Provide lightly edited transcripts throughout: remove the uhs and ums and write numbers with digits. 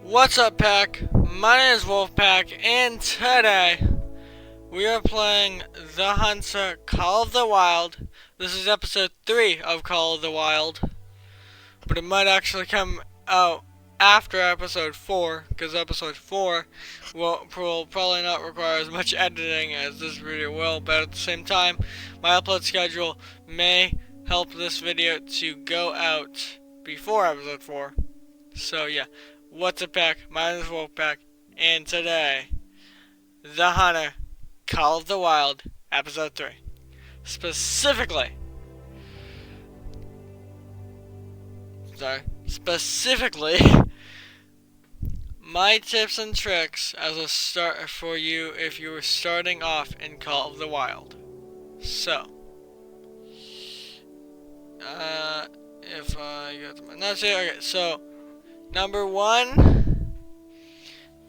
What's up, Pack? My name is Wolfpack, and today we are playing The Hunter Call of the Wild. This is episode 3 of Call of the Wild, but it might actually come out after episode 4, because episode 4 will probably not require as much editing as this video will, but at the same time, my upload schedule may help this video to go out before episode 4. So yeah, what's up, Pack? My name is Wolfpack, and today, The Hunter Call of the Wild, episode 3. Specifically, my tips and tricks as a start for you if you were starting off in Call of the Wild. So, if I got my notes here, okay, so, number 1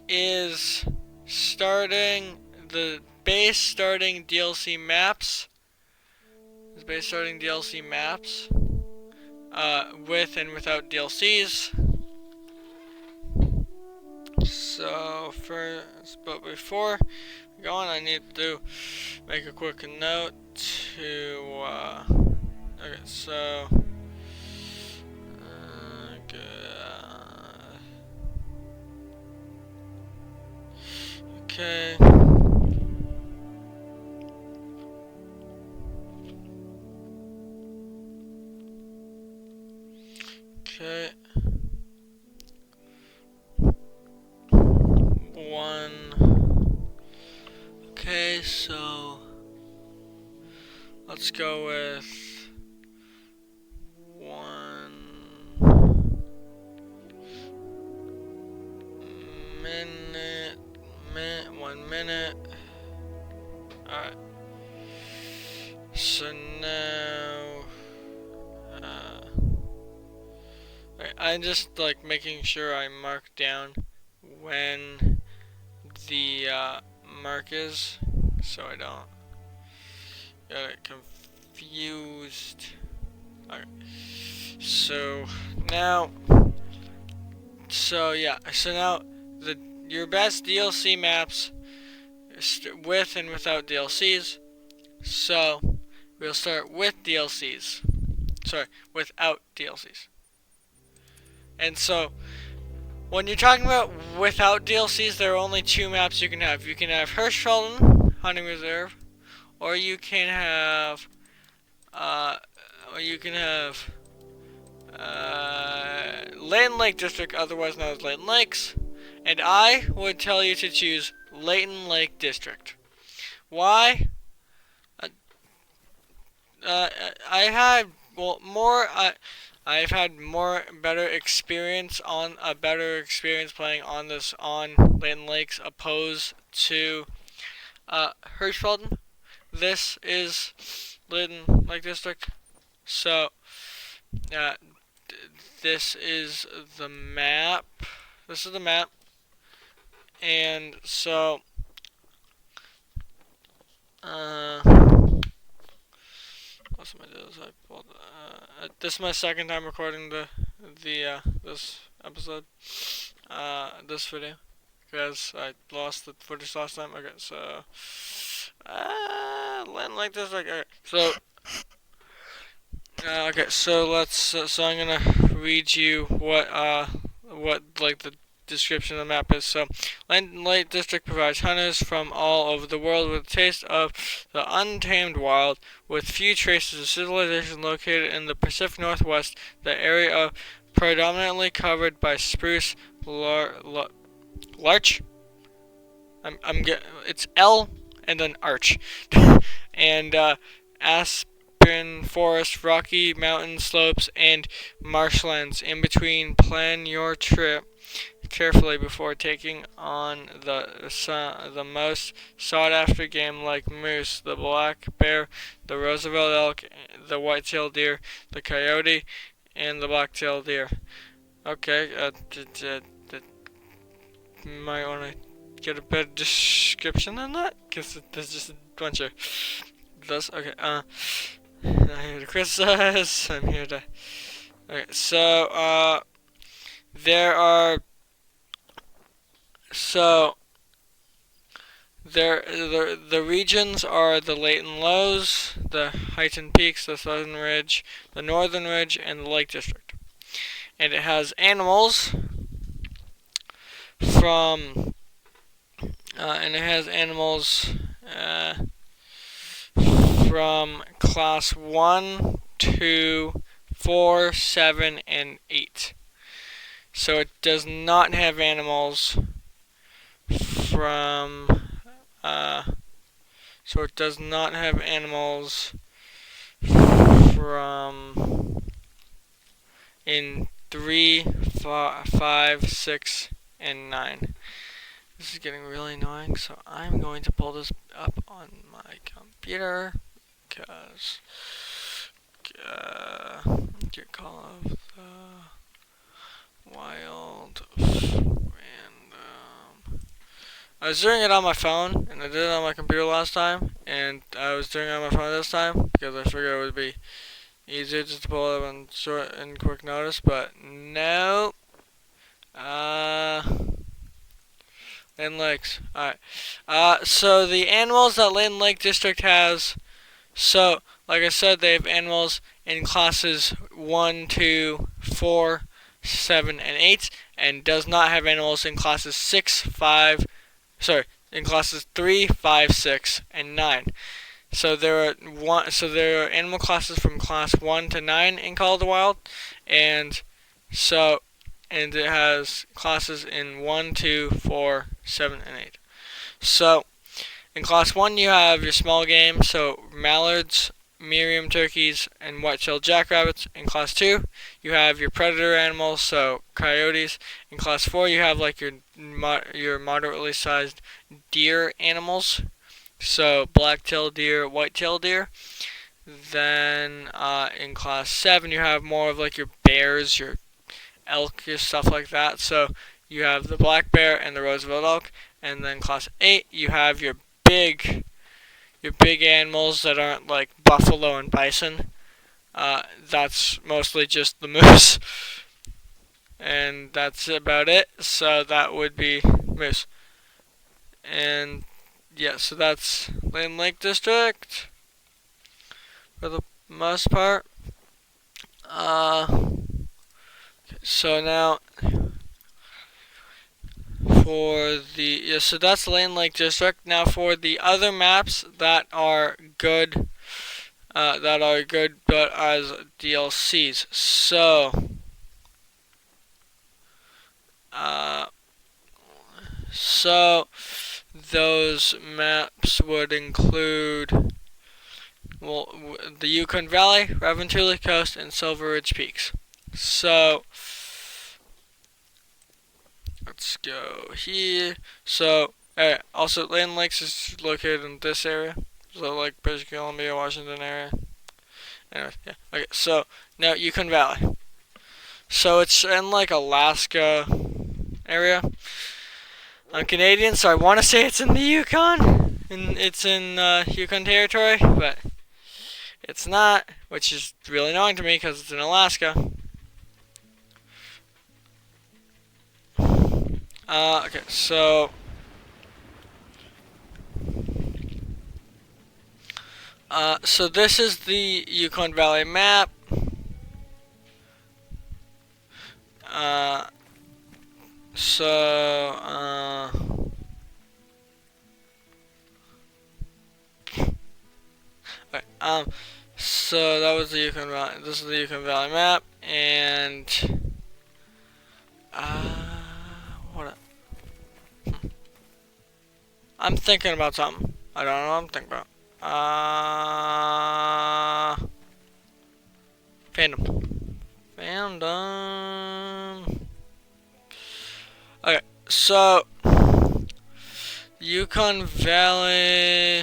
is starting the base starting DLC maps. With and without DLCs. So but before going, I need to make a quick note to okay, so okay. Okay. Okay, so let's go with 1 minute. Alright. So now I'm just like making sure I mark down when the mark is, so I don't get it confused. Okay. So now your best DLC maps with and without DLCs. So we'll start with DLCs. Sorry, without DLCs. And so when you're talking about without DLCs, there are only 2 maps you can have. You can have Hirschfelden, Hunting Reserve, or you can have Layton Lake District, otherwise known as Layton Lakes. And I would tell you to choose Layton Lake District. Why? I've had better experience playing on Layton Lakes opposed to Hirschfelden. This is Layton Lake District. So this is the map. And so this is my second time recording this episode, this video, because I lost the footage last time. Okay, so like this. Okay, so so I'm gonna read you what like the description of the map is. So, Layton Lake District provides hunters from all over the world with a taste of the untamed wild. With few traces of civilization located in the Pacific Northwest, the area predominantly covered by spruce, larch. It's L and then arch, and aspen forest, rocky mountain slopes, and marshlands in between. Plan your trip carefully before taking on the most sought-after game like moose, the black bear, the Roosevelt elk, the white-tailed deer, the coyote, and the black-tailed deer. Okay, might want to get a better description than that, because there's just a bunch of this. Okay, I'm here to criticize. I'm here to. Okay, so there are so the regions are the Layton Lows, the Heights and Peaks, the Southern Ridge, the Northern Ridge, and the Lake District. And it has animals from uh, from class 1 to 4, 7, and 8. So it does not have animals from uh, so it does not have animals from in 3, 5, 6, and 9. This is getting really annoying, so I'm going to pull this up on my computer because get Call of the Wild random. I was doing it on my phone, and I did it on my computer last time, and I was doing it on my phone this time because I figured it would be easier just to pull it up on short and quick notice, but no. Lynn Lakes. Alright. So the animals that Lynn Lake District has, so, like I said, they have animals in classes 1, 2, 4, 7, and 8, and does not have animals in classes 6, 5, in classes 3, 5, 6, and 9. So there are animal classes from class 1 to 9 in Call of the Wild, and it has classes in 1, 2, 4, 7, and 8. So in class 1 you have your small game, so mallards, Merriam turkeys, and white-tailed jackrabbits. In class 2 you have your predator animals, so coyotes. In class 4 you have like your moderately sized deer animals, so black-tailed deer, white-tailed deer. Then in class 7 you have more of like your bears, your elk, your stuff like that. So you have the black bear and the Roosevelt elk. And then class 8 you have your big animals that aren't like buffalo and bison. That's mostly just the moose. And that's about it. So that would be moose. And yeah, so that's Lynn Lake District for the most part. So now so that's Lane Lake District. Now for the other maps that are good, but as DLCs. So those maps would include, well, the Yukon Valley, Raventuli Coast, and Silver Ridge Peaks. So let's go here. So also Land Lakes is located in this area, so like British Columbia, Washington area. Anyway, yeah. Okay, so now Yukon Valley. So it's in like Alaska area. I'm Canadian, so I want to say it's in the Yukon, and it's in Yukon Territory, but it's not, which is really annoying to me because it's in Alaska. Okay, so so this is the Yukon Valley map. Okay, so that was the Yukon Valley. This is the Yukon Valley map, and I'm thinking about something. I don't know what I'm thinking about. Fandom. Okay, so Yukon Valley.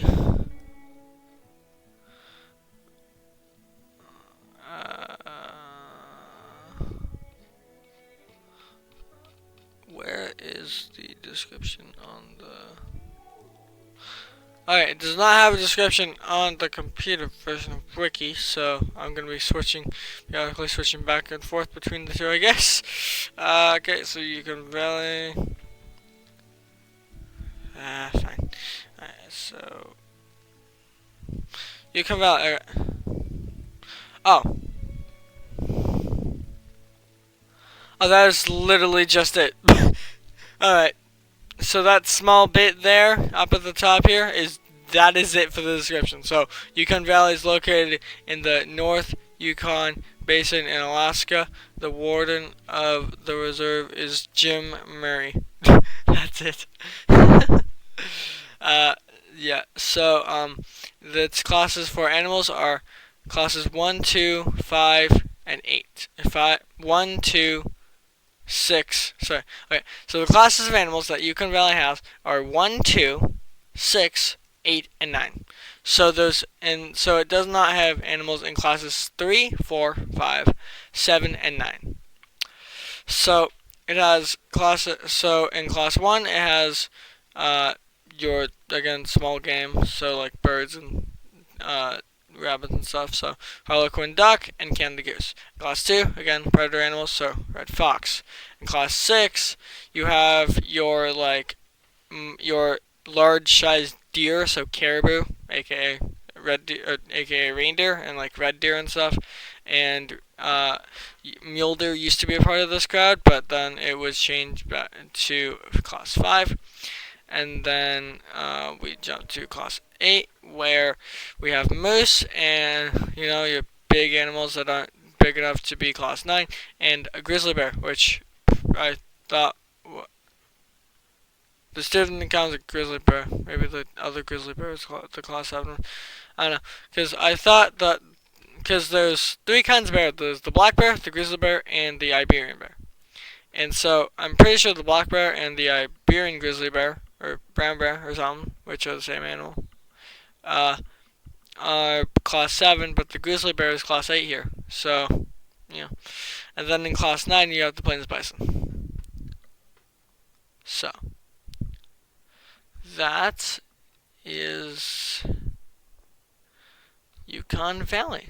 Where is the description on the... Alright, it does not have a description on the computer version of Wiki, so I'm going to be periodically switching back and forth between the two, I guess. Okay, so Yukon Valley. Fine. Alright, so you come out. Oh. Oh, that is literally just it. Alright. So that small bit there up at the top here that is it for the description. So Yukon Valley is located in the North Yukon Basin in Alaska. The warden of the reserve is Jim Murray. That's it. Yeah. So the classes for animals are classes 1, 2, 5, and 8. 1, 2, 6. Sorry. Okay. So the classes of animals that Yukon Valley has are 1, 2, 6, 8, and 9. So it does not have animals in classes 3, 4, 5, 7, and 9. So it has so in class 1 it has your again small game, so like birds and rabbits and stuff, so harlequin duck and canada goose. Class 2, again predator animals, so red fox. In class 6 you have your your large sized deer, so caribou, aka red deer, aka reindeer, and like red deer and stuff. And mule deer used to be a part of this crowd, but then it was changed back to class 5. And then we jump to class 8, where we have moose and your big animals that aren't big enough to be class 9, and a grizzly bear, which I thought this didn't count as a grizzly bear. Maybe the other grizzly bear is the class 7. I don't know, because there's 3 kinds of bear. There's the black bear, the grizzly bear, and the Iberian bear. And so I'm pretty sure the black bear and the Iberian grizzly bear, or brown bear or something, which are the same animal, are class 7, but the grizzly bear is class 8 here. So, yeah. And then in class 9 you have the plains bison. So, that is Yukon Valley.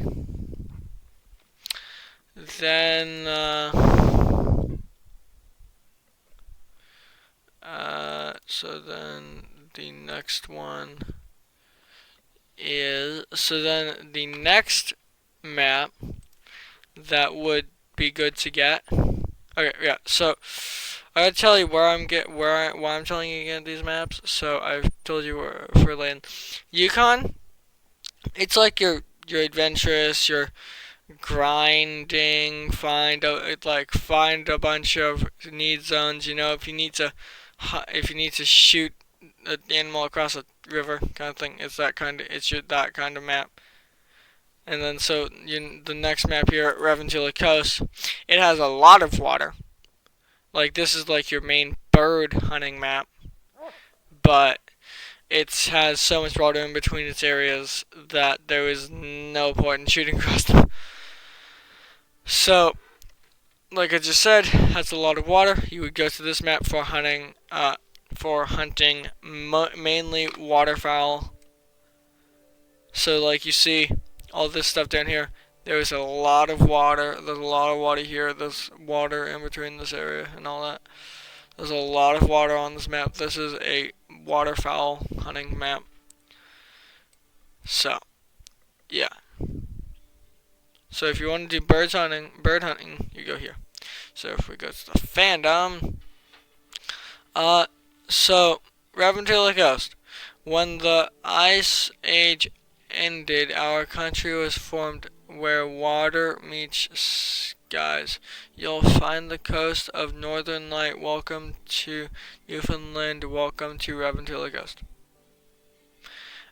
Then, so then the next one is, the next map that would be good to get. Okay, yeah. So I gotta tell you why I'm telling you to get these maps. So I've told you where for land. Yukon, it's like your adventurous, your grinding, find a bunch of need zones. If you need to shoot an animal across a river kind of thing, it's that kind of map. And then so the next map here at Raventula Coast, it has a lot of water. Like this is like your main bird hunting map, but it has so much water in between its areas that there is no point in shooting across them. So, like I just said, has a lot of water. You would go to this map for hunting, mainly waterfowl. So, like you see, all this stuff down here, there's a lot of water. There's a lot of water here. There's water in between this area and all that. There's a lot of water on this map. This is a waterfowl hunting map. So, yeah. So if you want to do bird hunting, you go here. So if we go to the fandom, so Raventula Coast. When the Ice Age ended, our country was formed where water meets skies. You'll find the coast of Northern Light. Welcome to Newfoundland. Welcome to Raventula Coast.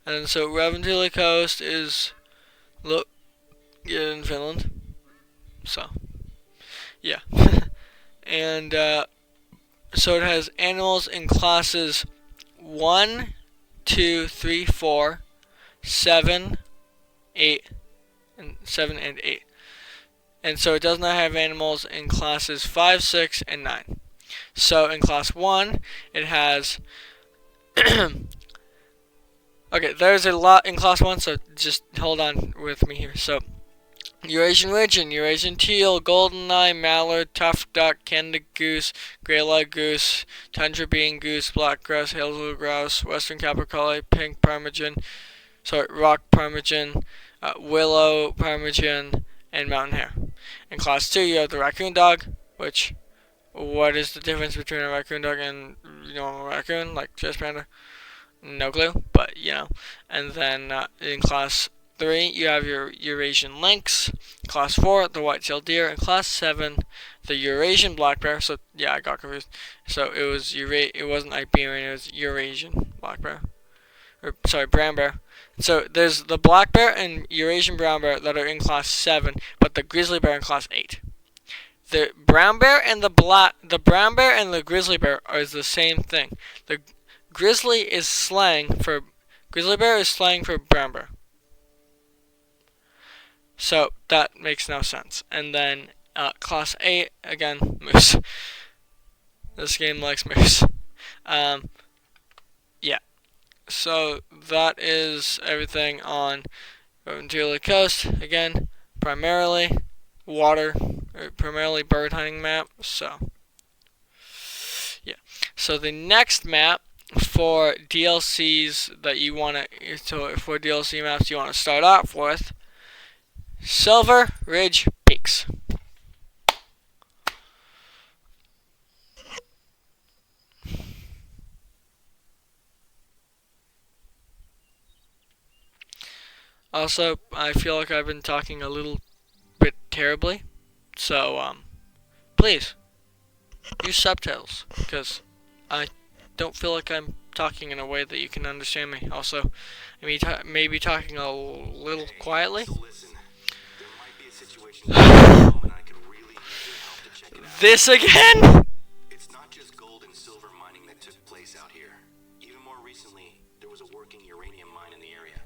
And then so Raventula Coast is in Finland. So, yeah. And so it has animals in classes 1, 2, 3, 4, 7, 8, and 7 and 8. And so it does not have animals in classes 5, 6, and 9. So in class 1, it has okay, there's a lot in class 1, so just hold on with me here. So Eurasian Widgeon, Eurasian Teal, Goldeneye, Mallard, Tuft Duck, Canada Goose, Grey-Lag Goose, Tundra Bean Goose, Black Grouse, Hazel Grouse, Western Capercaillie, Pink Ptarmigan, Rock Ptarmigan, Willow Ptarmigan, and Mountain Hare. In Class 2, you have the Raccoon Dog, which, what is the difference between a Raccoon Dog and normal raccoon, like Chess Panda? No clue, but And then in Class 3, you have your Eurasian Lynx. Class 4, the White-tailed Deer. And Class 7, the Eurasian Black Bear. So, yeah, I got confused. So, it wasn't Iberian, it was Eurasian Black Bear. Brown bear. So there's the black bear and Eurasian brown bear that are in Class 7, but the grizzly bear in Class 8. The brown bear and the brown bear and the grizzly bear are the same thing. The grizzly bear is slang for brown bear. So that makes no sense. And then Class 8, again, moose. This game likes moose. Yeah. So that is everything on Ventura Coast. Again, primarily water, primarily bird hunting map. So, yeah. So the next map for DLCs that you want to, for DLC maps you want to start off with, Silver Ridge Peaks. Also, I feel like I've been talking a little bit terribly, so please use subtitles, because I don't feel like I'm talking in a way that you can understand me. Also, maybe talking a little quietly. This again? It's not just gold and silver mining that took place out here. Even more recently, there was a working uranium mine in the area.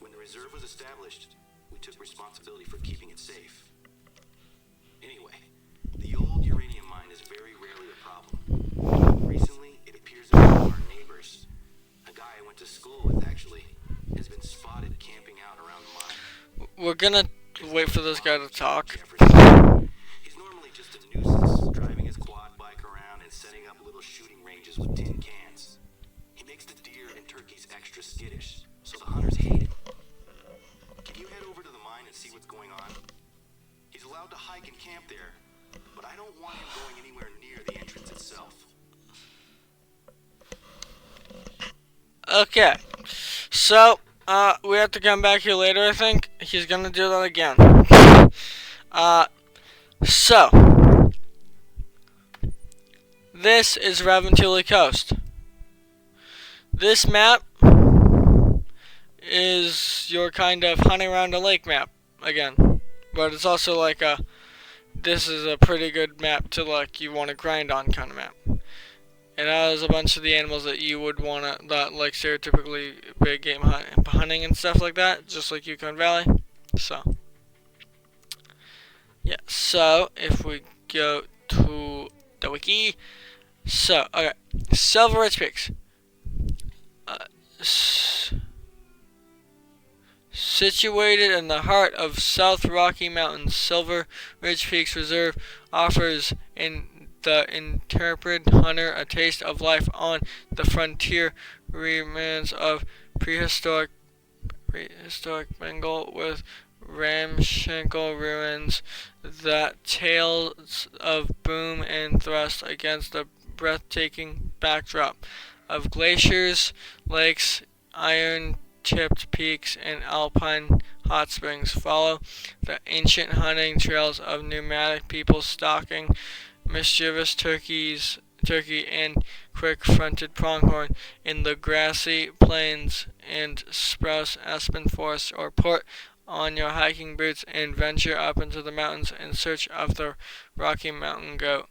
When the reserve was established, we took responsibility for keeping it safe. Anyway, the old uranium mine is very rarely a problem. Recently, it appears that one of our neighbors, a guy I went to school with actually, has been spotted camping out around the mine. We're gonna wait for this guy to talk. He's normally just a nuisance, driving his quad bike around and setting up little shooting ranges with tin cans. He makes the deer and turkeys extra skittish, so the hunters hate him. Can you head over to the mine and see what's going on? He's allowed to hike and camp there, but I don't want him going anywhere near the entrance itself. Okay, so we have to come back here later. I think he's gonna do that again. So this is Raventuli Coast. This map is your kind of hunting around a lake map again, but it's also like this is a pretty good map to you want to grind on kind of map. It has a bunch of the animals that you would want to, that like stereotypically big game hunting and stuff like that, just like Yukon Valley. So, yeah, so if we go to the wiki, so, okay, Silver Ridge Peaks. Situated in the heart of South Rocky Mountains, Silver Ridge Peaks Reserve offers the intrepid hunter a taste of life on the frontier, remains of prehistoric Bengal with ramshackle ruins that tales of boom and thrust against the breathtaking backdrop of glaciers, lakes, iron-tipped peaks, and alpine hot springs. Follow the ancient hunting trails of nomadic people stalking mischievous turkey and quick-fronted pronghorn in the grassy plains and spruce aspen forests, or put on your hiking boots and venture up into the mountains in search of the Rocky Mountain goat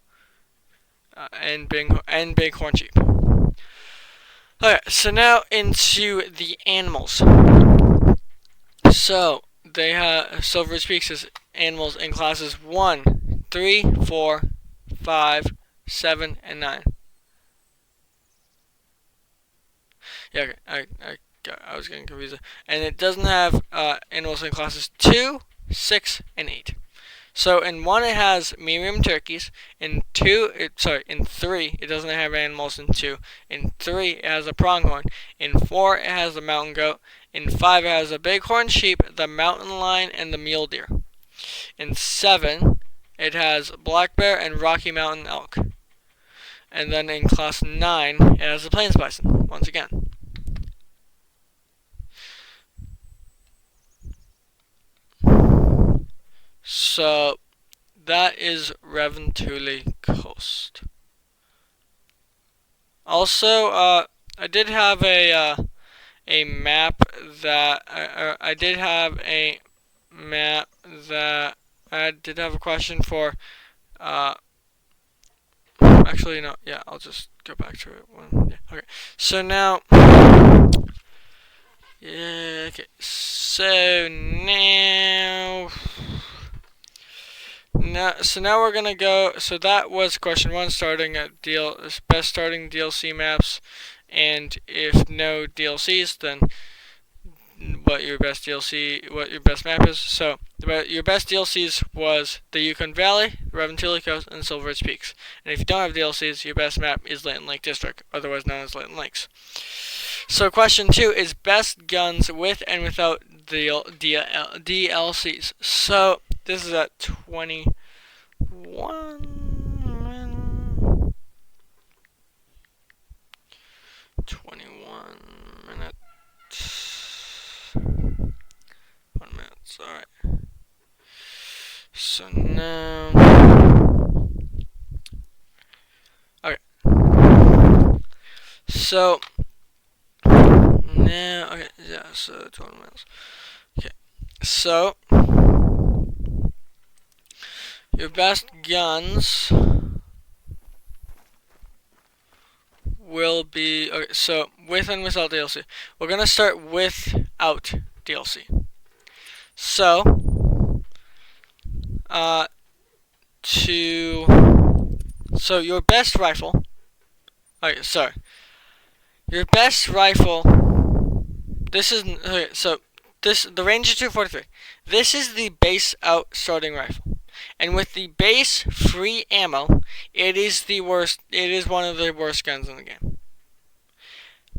and bighorn sheep. Okay, so now into the animals. So they have Silver Ridge Peaks as animals in classes 1, 3, 4, 5, 7, and 9. Yeah, okay, I was getting confused. And it doesn't have animals in classes 2, 6, and 8. So in 1 it has medium turkeys. In 3 it doesn't have animals. In 2, in 3 it has a pronghorn. In 4 it has a mountain goat. In 5 it has a bighorn sheep, the mountain lion, and the mule deer. In 7 it has black bear and Rocky Mountain elk. And then in class 9 it has the plains bison once again. So that is Reventuli Coast. Also, I did have a map that I did have a map that I did have a question for. Actually, no. Yeah, I'll just go back to it. Okay. So now. Yeah. Okay. So now. Now we're gonna go. So that was question 1, starting at best starting DLC maps, and if no DLCs, then what your best map is. So your best DLCs was the Yukon Valley, Reventuli Coast, and Silver Ridge Peaks. And if you don't have DLCs, your best map is Layton Lake District, otherwise known as Layton Lakes. So question 2 is best guns with and without DLCs. So this is at 21 minutes. 1 minute, alright. So now. Okay. So now, okay, yeah, so 20 minutes. Okay. So your best guns will be, okay, so with and without DLC. We're gonna start without DLC. So so your best rifle. Okay, sorry. Your best rifle. This is okay. So the Ranger 243. This is the base out starting rifle, and with the base free ammo, it is the worst. It is one of the worst guns in the game.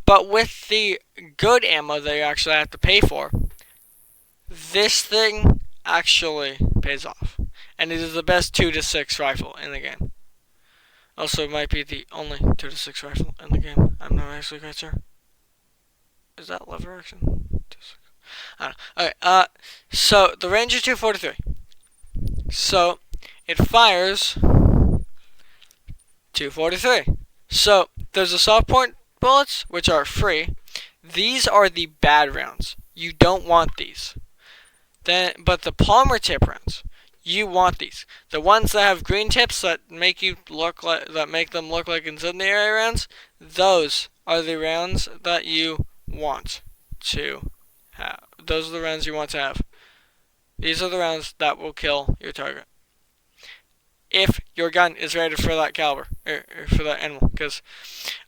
But with the good ammo that you actually have to pay for, this thing actually pays off, and it is the best 2-6 rifle in the game. Also, it might be the only 2-6 rifle in the game. I'm not actually quite sure. Is that lever action? I don't know. Okay, so the Ranger 243. So it fires 243. So there's the soft point bullets, which are free. These are the bad rounds. You don't want these. But the polymer tip rounds, you want these. The ones that have green tips that make them look like incendiary rounds, those are the rounds that you want to have. Those are the rounds you want to have. These are the rounds that will kill your target. If your gun is rated for that caliber, or for that animal, because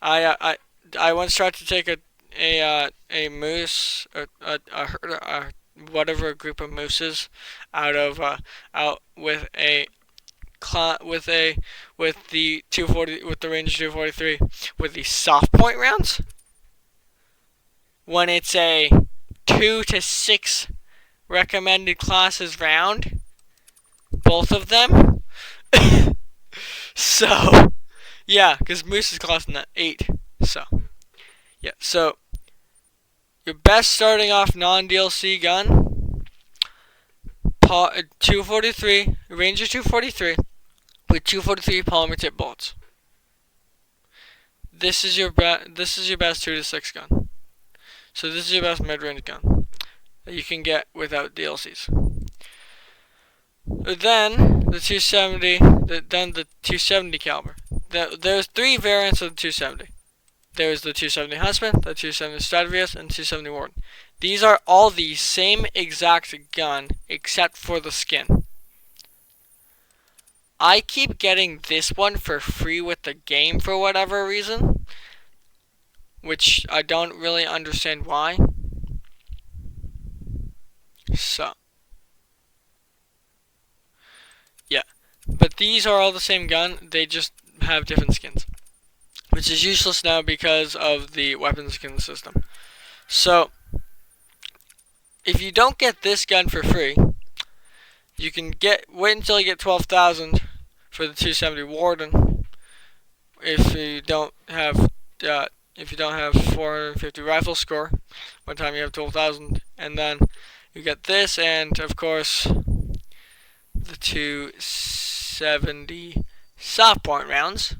I once tried to take a moose, or a herd, whatever group of mooses, out with the 240 with the Ranger 243 with the soft point rounds. When it's a 2-6 recommended classes round, both of them. So yeah, because moose is costing that 8. So yeah, so your best starting off non-DLC gun, 243 Ranger 243 with 243 polymer tip bullets. This is your best 2-6 gun. So this is your best mid-range gun that you can get without DLCs. Then the 270, the 270 caliber. There's 3 variants of the 270. There's the 270 Huntsman, the 270 Stradivarus, and 270 Warden. These are all the same exact gun except for the skin. I keep getting this one for free with the game for whatever reason, which I don't really understand why. So But these are all the same gun, they just have different skins, which is useless now because of the weapon skin system. So, if you don't get this gun for free, you can wait until you get 12,000 for the 270 Warden. If you don't have 450 rifle score, by the time you have 12,000, and then you get this, and of course the 270 soft point rounds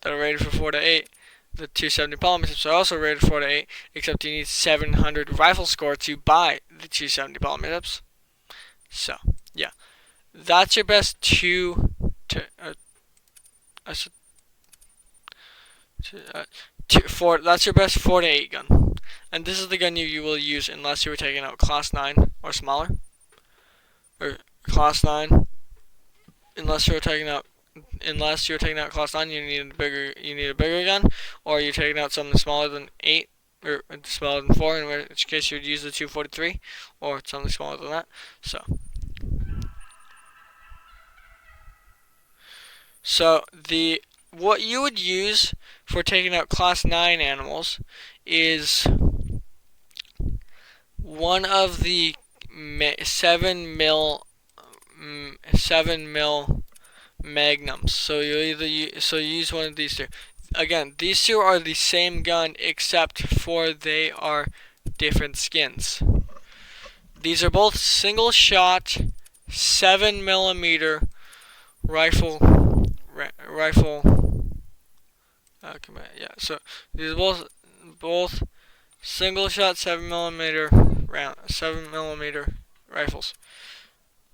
that are rated for 4 to 8. The 270 polymer tips are also rated 4 to 8, except you need 700 rifle score to buy the 270 polymer tips. So, yeah, that's your best that's your best 4 to 8 gun. And this is the gun you will use unless you were taking out class 9 or smaller. Or class 9. Unless you're taking out class 9, you need a bigger gun, or you're taking out something smaller than 8 or smaller than 4, in which case you'd use the 243 or something smaller than that. So what you would use for taking out class 9 animals is one of the 7 mil magnums. So you use one of these two. Again, these two are the same gun except for they are different skins. These are both single shot 7mm rifle. Yeah. So these are both single shot 7mm rifles.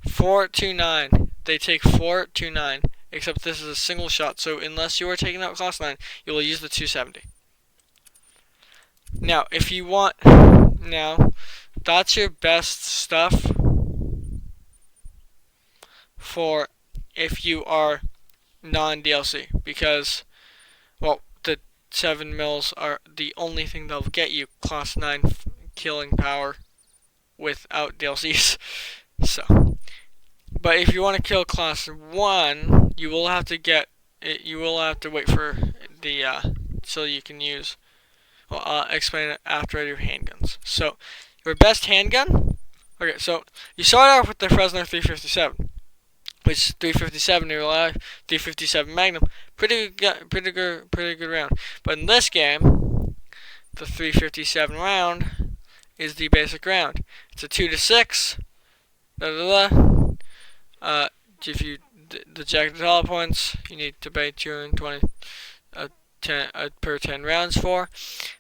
429. They take 429, except this is a single shot, so unless you are taking out class 9, you will use the 270. Now, if you want, that's your best stuff for if you are non-DLC, because, well, the 7 mils are the only thing that'll get you class 9 killing power without DLCs. So, but if you want to kill class 1, you will have to wait for the so you can use. Well, I'll explain it after I do handguns. So, your best handgun. Okay, so you start off with the Fresno 357, which is 357 in real life, 357 Magnum. Pretty good round. But in this game, the 357 round is the basic round. It's a 2 to 6. If you the jagged hollow points, you need to pay 220 per 10 rounds for.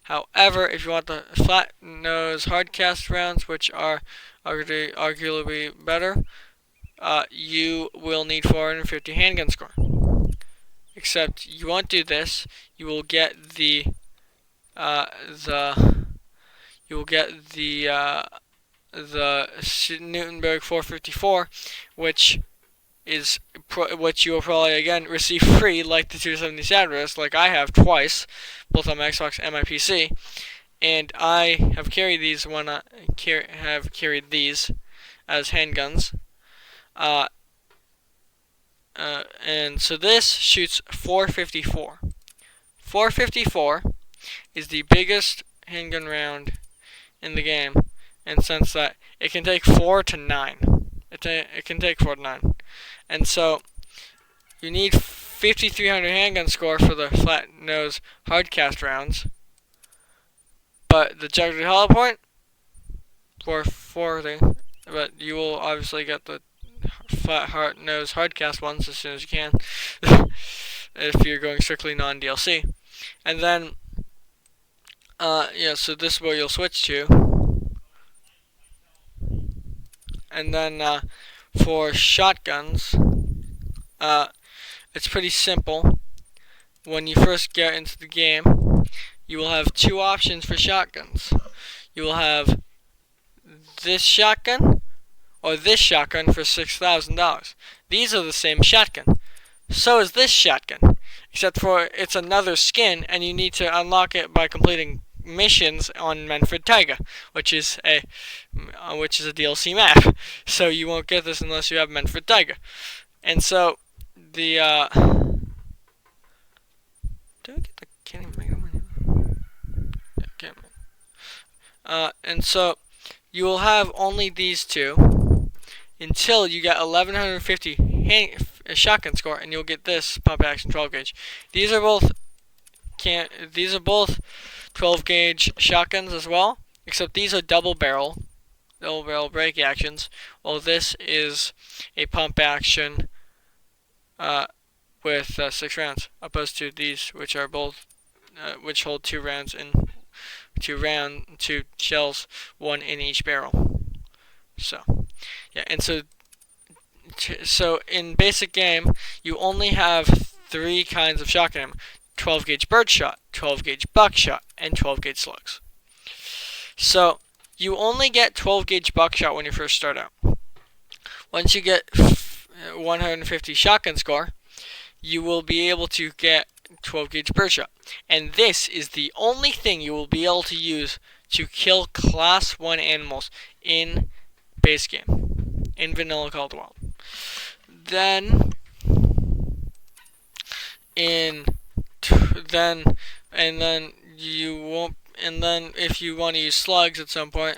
However, if you want the flat nose hard cast rounds, which are arguably better, you will need 450 handgun score. Except you won't do this. You will get the Newtonberg 454, which you will probably again receive free, like the 270 Saturus, like I have twice, both on my Xbox and my PC. And I have carried these as handguns. And so this shoots 454. 454 is the biggest handgun round in the game, and since that it can take 4 to 9. It can take 4 to 9. And so you need 5,300 handgun score for the flat nose hard cast rounds. But the jagged hollow point for 40. But you will obviously get the flat nose hard cast ones as soon as you can if you're going strictly non-DLC. And then so this is what you'll switch to. And then for shotguns, it's pretty simple. When you first get into the game, you will have two options for shotguns. You will have this shotgun or this shotgun for $6,000. These are the same shotgun. So is this shotgun, except for it's another skin, and you need to unlock it by completing missions on Manfred Taiga, which is a DLC map. So you won't get this unless you have Manfred Taiga. And so the do I get the candy Magnum? Yeah, candy Magnum. And so you will have only these two until you get 1150 shotgun score, and you'll get this pump action 12 gauge. These are both these are both 12 gauge shotguns as well, except these are double barrel break actions, while this is a pump action with 6 rounds, opposed to these, which are both which hold 2 rounds and 2 shells, 1 in each barrel. So yeah, and so in basic game you only have 3 kinds of shotgun ammo: 12 gauge birdshot, 12 gauge buckshot, and 12 gauge slugs. So you only get 12 gauge buckshot when you first start out. Once you get 150 shotgun score, you will be able to get 12 gauge birdshot. And this is the only thing you will be able to use to kill class 1 animals in base game, in vanilla Call of the Wild. Then you won't. And then if you want to use slugs at some point,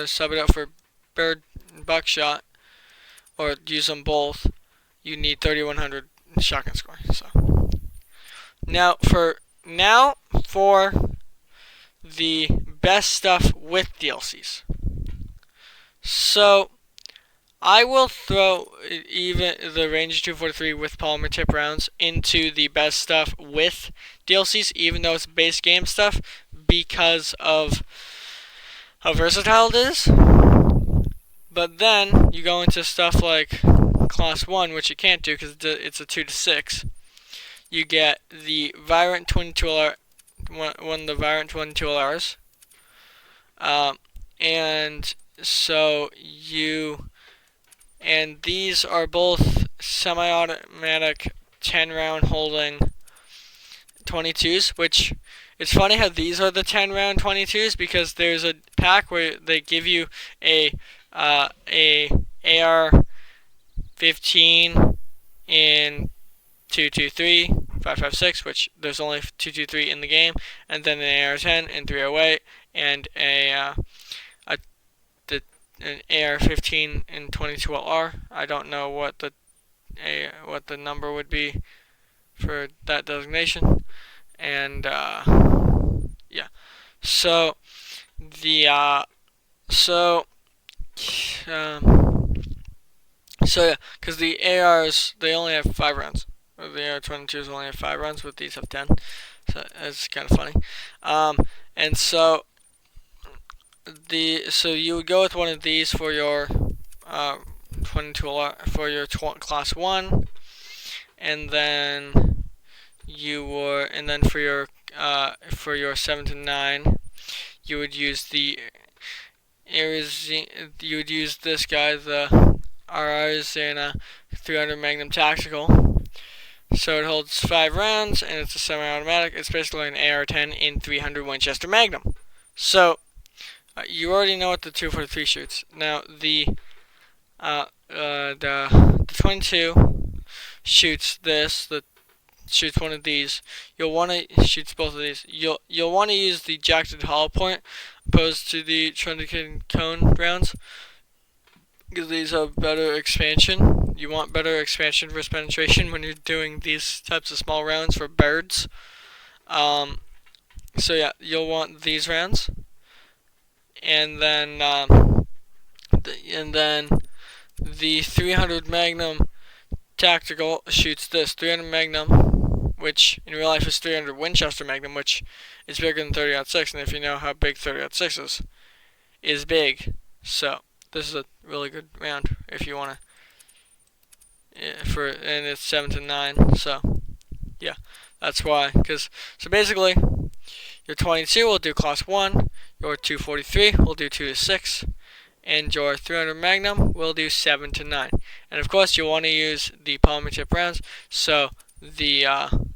sub it out for bird and buckshot, or use them both, you need 3100 shotgun score. So now for the best stuff with DLCs. So I will throw even the Ranger 243 with polymer tip rounds into the best stuff with DLCs, even though it's base game stuff, because of how versatile it is. But then you go into stuff like class 1, which you can't do because it's a 2 to 6. You get the Virant 22 LR, one of the Virant 22 LRs, and so these are both semi-automatic 10 round holding 22s, which it's funny how these are the 10 round 22s, because there's a pack where they give you a AR-15 in 223, 556, which there's only 223 in the game, and then an AR-10 in 308, and an AR-15 in 22LR. I don't know what the number would be for that designation, and yeah. So yeah, because the ARs, they only have 5 rounds. Or the AR-22s only have 5 rounds, but these have 10. So it's kind of funny. And so you would go with one of these for your 22 for your class 1, and then for your 7 to 9, you would use this guy, the Arizona 300 Magnum Tactical. So it holds 5 rounds, and it's a semi-automatic. It's basically an AR-10 in 300 Winchester Magnum. So you already know what the 243 shoots. Now the 22 shoots this. Shoots one of these. You'll want to shoots both of these. You'll want to use the jacketed hollow point opposed to the truncated cone rounds, because these have better expansion. You want better expansion versus penetration when you're doing these types of small rounds for birds. So yeah, you'll want these rounds, and then the 300 Magnum Tactical shoots this 300 Magnum, which in real life is 300 Winchester Magnum, which is bigger than 30-06, and if you know how big 30-06 is big. So this is a really good round if you want to, and it's 7 to 9. So yeah, that's why. So basically, your 22 will do class 1, your 243 will do 2 to 6, and your 300 Magnum will do 7 to 9. And of course, you'll want to use the polymer tip rounds, so the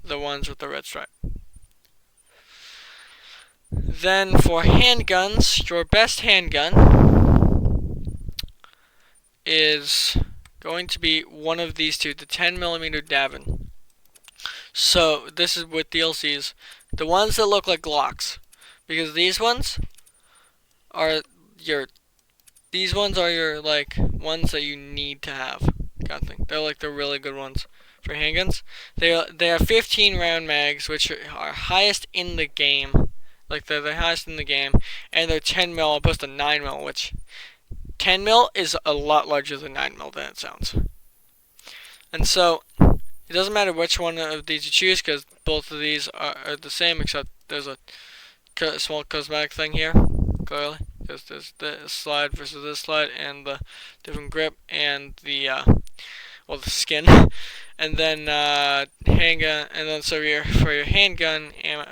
ones with the red stripe. Then for handguns, your best handgun is going to be one of these two, the 10mm Davin. So this is with DLCs, the ones that look like Glocks, because these ones are your like ones that you need to have, kind of thing. They're like the really good ones for handguns. They have 15 round mags, which are highest in the game. Like they're the highest in the game, and they're 10 mil opposed to 9 mil, which 10 mil is a lot larger than 9 mil than it sounds. And so it doesn't matter which one of these you choose, because both of these are the same, except there's a small cosmetic thing here, clearly, because there's this slide versus this slide, and the different grip, and the the skin, and then handgun, and then so for your handgun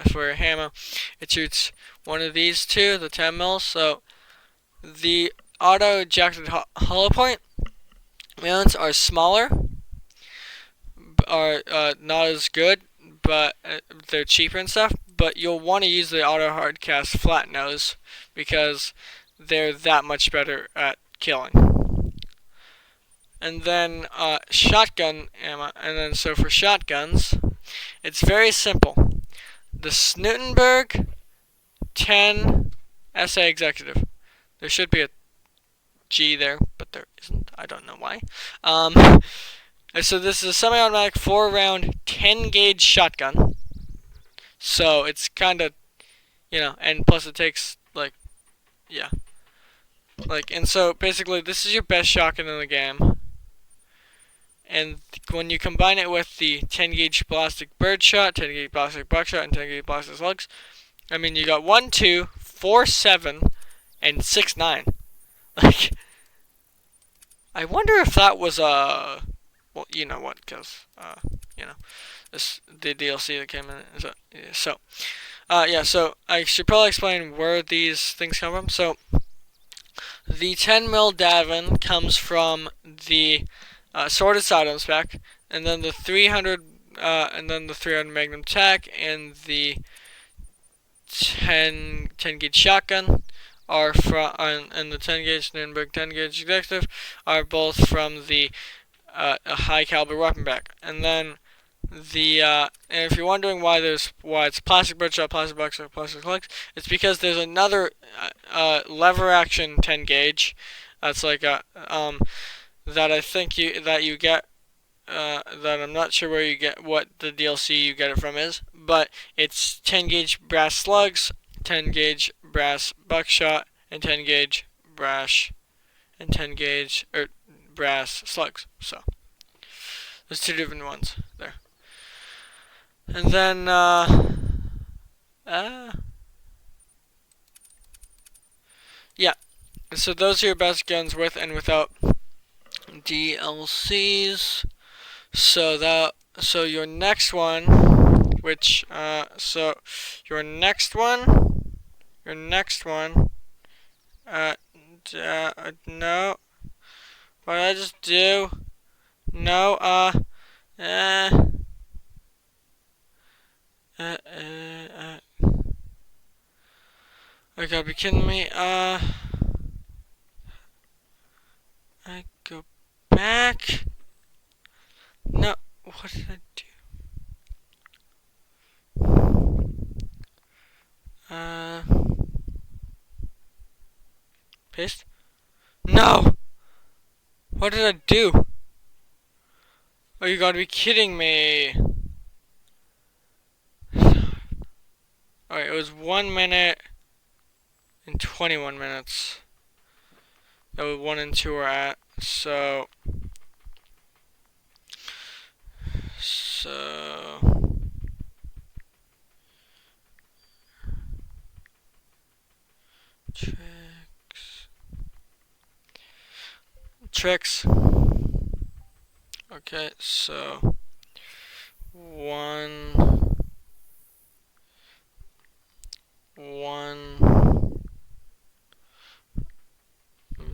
for your hammer, it shoots one of these two, the 10 mil. So the auto ejected hollow point rounds are smaller, are not as good, but they're cheaper and stuff. But you'll want to use the auto hardcast flat nose because they're that much better at killing. And then shotgun ammo, and then so for shotguns, it's very simple. The Snootenberg 10 SA Executive. There should be a G there, but there isn't. I don't know why. So this is a semi-automatic 4-round 10-gauge shotgun. So it's kind of, and plus it takes and so basically this is your best shotgun in the game. And when you combine it with the 10-gauge plastic birdshot, 10-gauge plastic buckshot, and 10-gauge plastic slugs, I mean, you got 1, 2, 4, 7, and 6, 9. Like, I wonder if that was well, you know what, because this the DLC that came in. So I should probably explain where these things come from. So the 10 mil Davin comes from the Sworded Sidearms pack, and then the 300 Magnum Tac and the 10 gauge shotgun are from, and the 10 gauge Nuremberg 10 gauge Executive are both from the a high caliber weapon pack. And then and if you're wondering why it's plastic birdshot, plastic buckshot, plastic slugs, it's because there's another lever action 10 gauge that's like that I think you get. That I'm not sure where you get what the DLC you get it from is, but it's 10 gauge brass slugs, 10 gauge brass buckshot, and 10 gauge brass and 10 gauge brass slugs. So there's two different ones there. And then so those are your best guns with and without DLCs. So your next one, your next one, no, what did I just do? No, I gotta be kidding me, I go back. No, what did I do? Paste? No! What did I do? Oh, you gotta be kidding me. Alright, it was 1 minute and 21 minutes. That was 1 and 2 are at. So tricks. Okay, so 1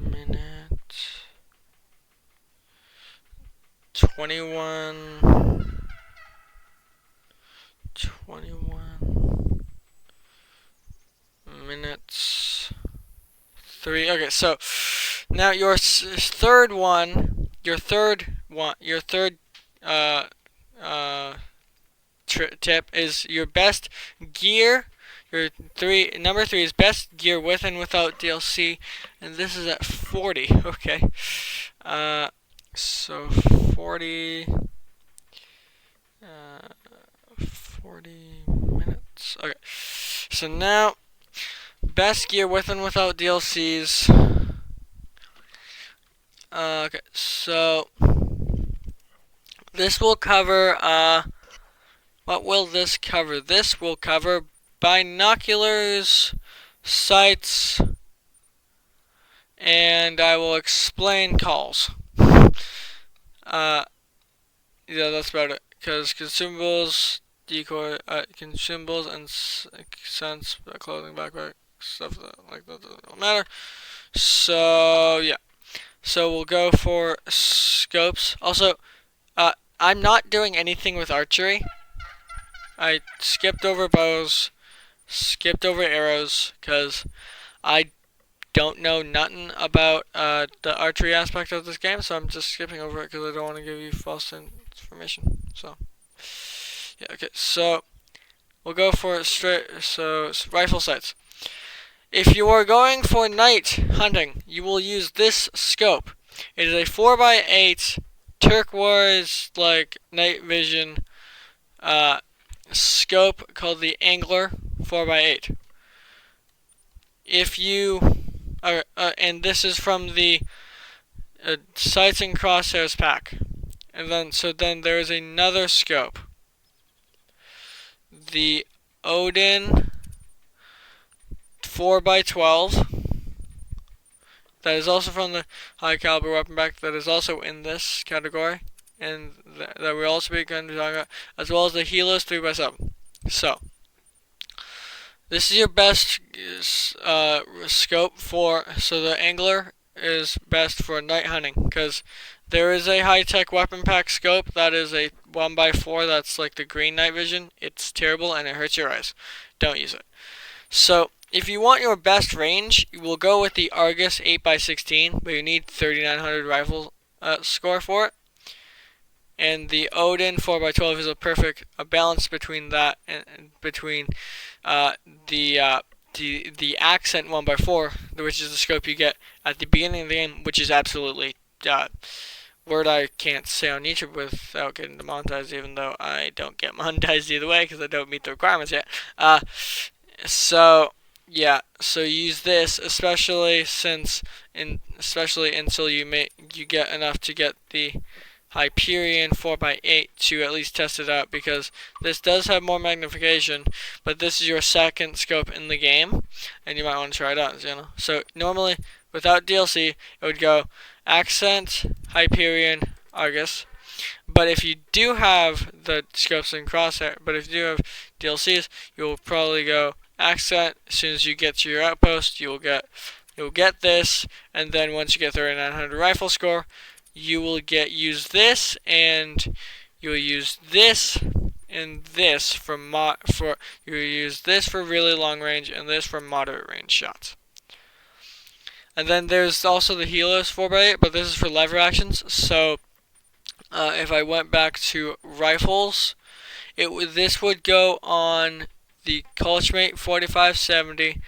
minute 21 minutes 3. Okay, so now your third one your third one, your third uh, uh, tip is your best gear. Your number three is best gear with and without DLC, and this is at 40. Okay, uh, so 40, 40 minutes. Okay, so now best gear with and without DLCs. Okay, so this will cover. What will this cover? This will cover binoculars, sights, and I will explain calls. Yeah, that's about it. Because consumables, decoy, consumables, and sense, clothing, backpack, stuff like that doesn't matter. So yeah. So we'll go for scopes. Also, I'm not doing anything with archery. I skipped over bows, skipped over arrows, because I don't know nothing about the archery aspect of this game, so I'm just skipping over it because I don't want to give you false information. So, yeah, okay, so we'll go for rifle sights. If you are going for night hunting, you will use this scope. It is a 4x8 turquoise like night vision scope called the Angler 4x8. If you and this is from the Sights and Crosshairs pack. And then there is another scope. The Odin 4x12. That is also from the high caliber weapon pack. That is also in this category. And that we'll also be going to talk about. As well as the Helos 3x7. So, this is your best scope for. So the Angler is best for night hunting. Because there is a high-tech weapon pack scope that is a 1x4 that's like the green night vision. It's terrible and it hurts your eyes. Don't use it. So, if you want your best range, you will go with the Argus 8x16, but you need 3900 rifle score for it. And the Odin 4x12 is a perfect balance between that and between the Accent 1x4, which is the scope you get at the beginning of the game, which is absolutely word I can't say on YouTube without getting demonetized, even though I don't get monetized either way because I don't meet the requirements yet. So yeah, so use this, especially until you get enough to get the Hyperion 4x8 to at least test it out, because this does have more magnification, but this is your second scope in the game, and you might want to try it out, So normally, without DLC, it would go Accent, Hyperion, Argus. But if you do have the scopes and crosshair, but if you do have DLCs, you'll probably go Accent. As soon as you get to your outpost, you'll get this, and then once you get 3900 rifle score, you will use this, and you'll use this and this you'll use this for really long range and this for moderate range shots. And then there's also the Helos 4x8, but this is for lever actions. So if I went back to rifles, this would go on the Colchmate 4570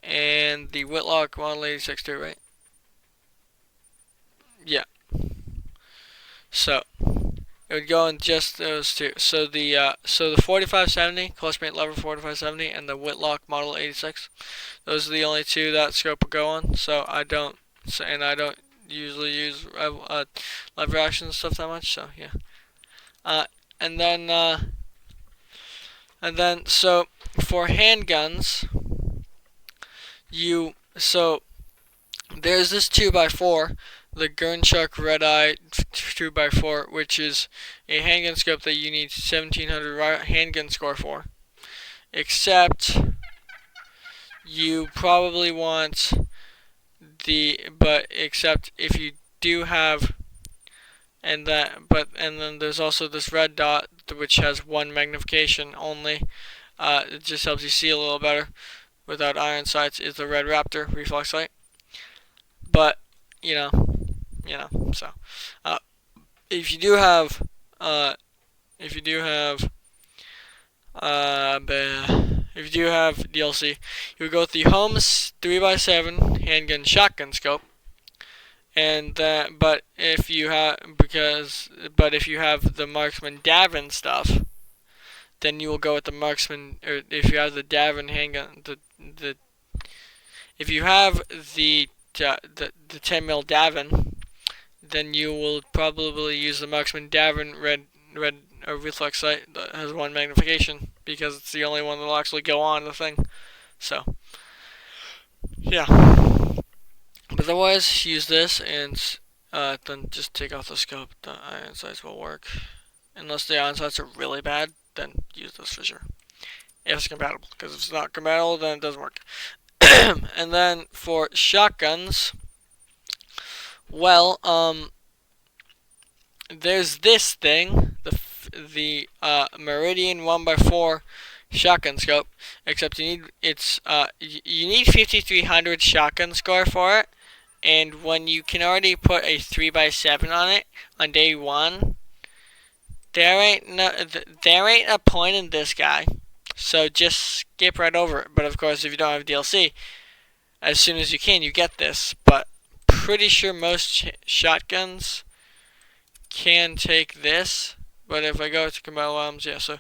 and the Whitlock Model 86 too, right? Yeah. So it would go on just those two. So the 4570, Colchmate lever 4570, and the Whitlock Model 86. Those are the only two that scope will go on. So I don't usually use lever action and stuff that much. So yeah. And then so for handguns, there's this 2x4, the Gurnchuk Red Eye 2x4, which is a handgun scope that you need 1700 handgun score for. Except you probably want except if you do have, and then there's also this red dot which has one magnification only. It just helps you see a little better without iron sights. Is the Red Raptor reflex sight. But So, uh, if you do have, if you do have, if you do have DLC, you would go with the Holmes 3x7 handgun shotgun scope, and but if you have but if you have the Marksman Davin stuff, then you will go with the Marksman, or if you have the Davin handgun, the if you have the 10 mil Davin, then you will probably use the Marksman Davin red reflex sight that has one magnification, because it's the only one that'll actually go on the thing. So yeah, but otherwise use this, and then just take off the scope. The iron sights will work, unless the iron sights are really bad. Then use this for sure if it's compatible. Because if it's not compatible, then it doesn't work. And then for shotguns, well, there's this thing, the Meridian 1x4 shotgun scope. Except you need 5300 shotgun score for it, and when you can already put a 3x7 on it on day one, there ain't a point in this guy. So just skip right over it. But of course, if you don't have DLC, as soon as you can, you get this. But pretty sure most shotguns can take this. But if I go to compatible items, yeah. So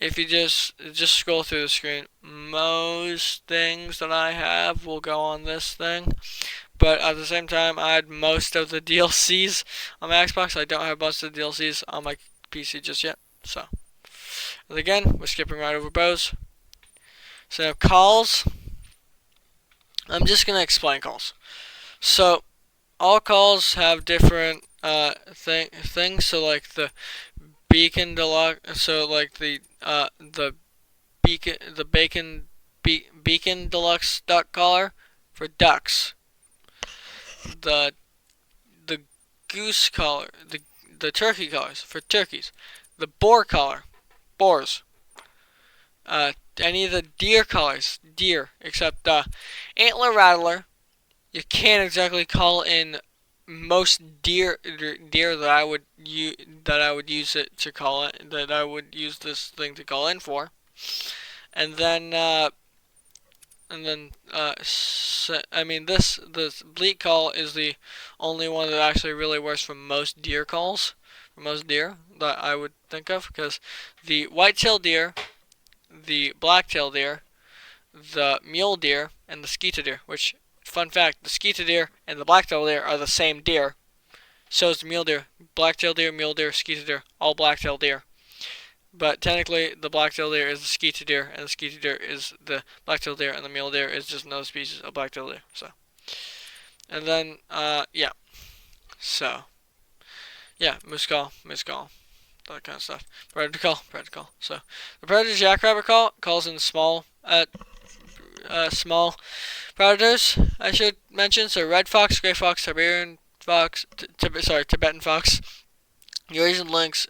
if you just scroll through the screen, most things that I have will go on this thing. But at the same time, I had most of the DLCs on my Xbox. I don't have most of the DLCs on my PC just yet. So, and again, we're skipping right over bows. So calls. I'm just gonna explain calls. So all calls have different things. So like the beacon deluxe. So like the beacon deluxe duck collar for ducks. The goose collar, the turkey collars for turkeys. The boar collar, boars. Any of the deer collars, deer, except antler rattler. You can't exactly call in most deer that I would use it to call it, that I would use this thing to call in for. And then I mean, this bleat call is the only one that actually really works for most deer calls, for most deer that I would think of, because the white-tailed deer, the black-tailed deer, the mule deer, and the skeeter deer, which, fun fact, the skeeter deer and the black-tailed deer are the same deer. So is the mule deer. Black-tailed deer, mule deer, skeeter deer, all black-tailed deer. But technically, the black-tailed deer is the skeeter deer, and the skeeter deer is the black-tailed deer, and the mule deer is just another species of black-tailed deer. So, and then, yeah. So, yeah, moose call, that kind of stuff. Predator call. So, the predator jackrabbit call calls in small predators, I should mention. So, red fox, gray fox, Siberian fox, Tibetan fox, Eurasian lynx,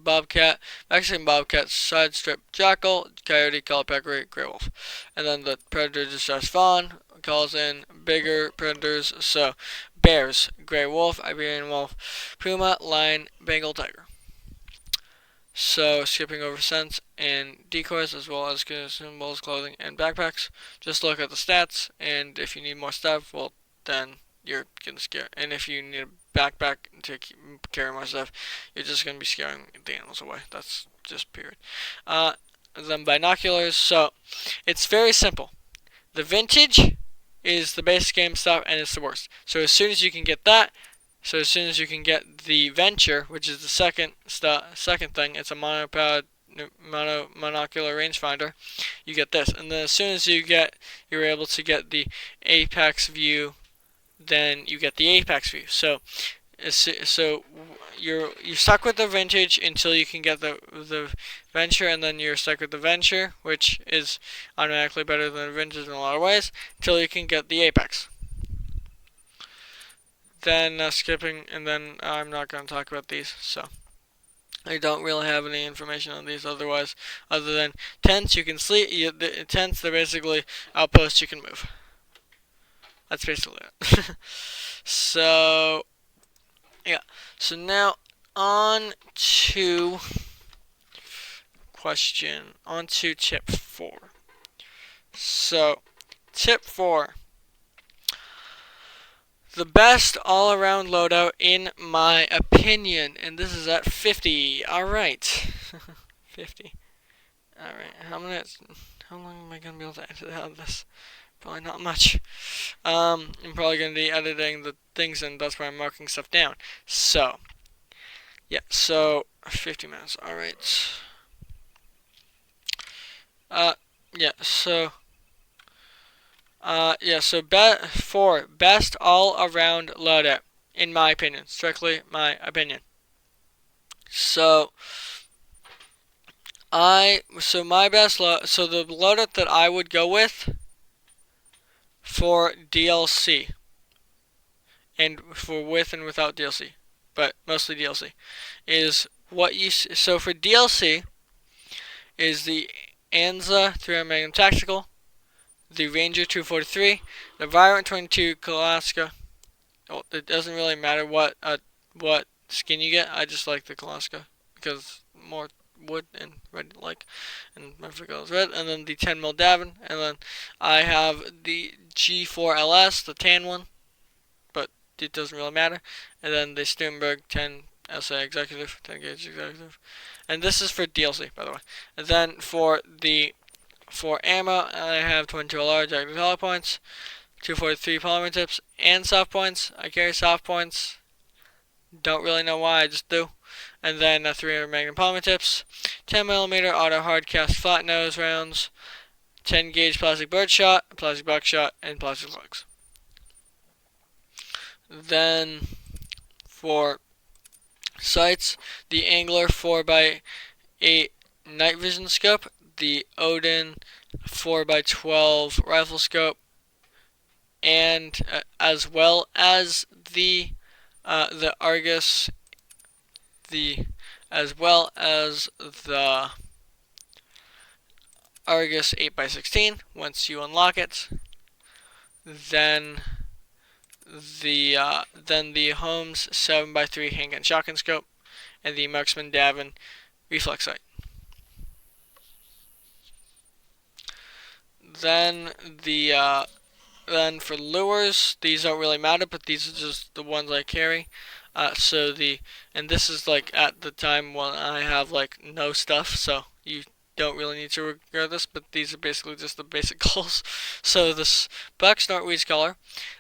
bobcat, Mexican bobcat, side strip jackal, coyote, color peccary, gray wolf. And then the predator distressed fawn calls in bigger predators, so bears, gray wolf, Iberian wolf, puma, lion, Bengal tiger. So skipping over scents and decoys, as well as consumables, clothing, and backpacks. Just look at the stats, and if you need more stuff, well, then you're gonna scare. And if you need a backpack to carry more stuff, you're just gonna be scaring the animals away. That's just period. Then binoculars. So it's very simple. The vintage is the basic game stuff, and it's the worst. So as soon as you can get that, so as soon as you can get the venture, which is the second thing, it's a monocular rangefinder. You get this, and then as soon as you're able to get the apex view, then you get the apex view. So you're stuck with the vintage until you can get the venture, and then you're stuck with the venture, which is automatically better than the vintage in a lot of ways, until you can get the apex. Then skipping, and then I'm not going to talk about these, so I don't really have any information on these other than tents you can sleep. Tents, they're basically outposts you can move. That's basically it. So yeah. So now on to on to tip 4. So tip 4. The best all around loadout in my opinion. And this is at 50. Alright. 50. Alright. How long am I gonna be able to edit out of this? Probably not much. I'm probably gonna be editing the things, and that's why I'm marking stuff down. So yeah, so 50 minutes. Alright. Uh yeah, so for best all around loadout, in my opinion. Strictly my opinion. So my best so the loadout that I would go with for DLC, and for with and without DLC, but mostly DLC, is so for DLC is the Anza 300 Magnum Tactical, the Ranger 243, the Virant 22 Kalaska. Oh, it doesn't really matter what skin you get. I just like the Kalaska because more wood and red like, and my favorite is red. And then the 10 mil Davin, and then I have the G4LS, the tan one, but it doesn't really matter. And then the Sternberg 10 SA Executive, 10 gauge Executive, and this is for DLC, by the way. And then for ammo, I have 22 large active hollow points, 243 polymer tips, and soft points. I carry soft points. Don't really know why, I just do. And then 300 Magnum polymer tips, 10mm auto hard cast flat nose rounds, 10 gauge plastic birdshot, plastic buckshot, and plastic slugs. Then for sights, the Angler 4x8 night vision scope, the Odin 4x12 rifle scope, and as well as the Argus, as well as the Argus 8x16. Once you unlock it, then the Holmes 7x3 handgun shotgun scope, and the Marksman Davin reflex sight. Then then for lures, these don't really matter, but these are just the ones I carry. And this is like at the time when I have like no stuff, so you don't really need to regard this, but these are basically just the basic goals. So this Buck Snortweed's collar,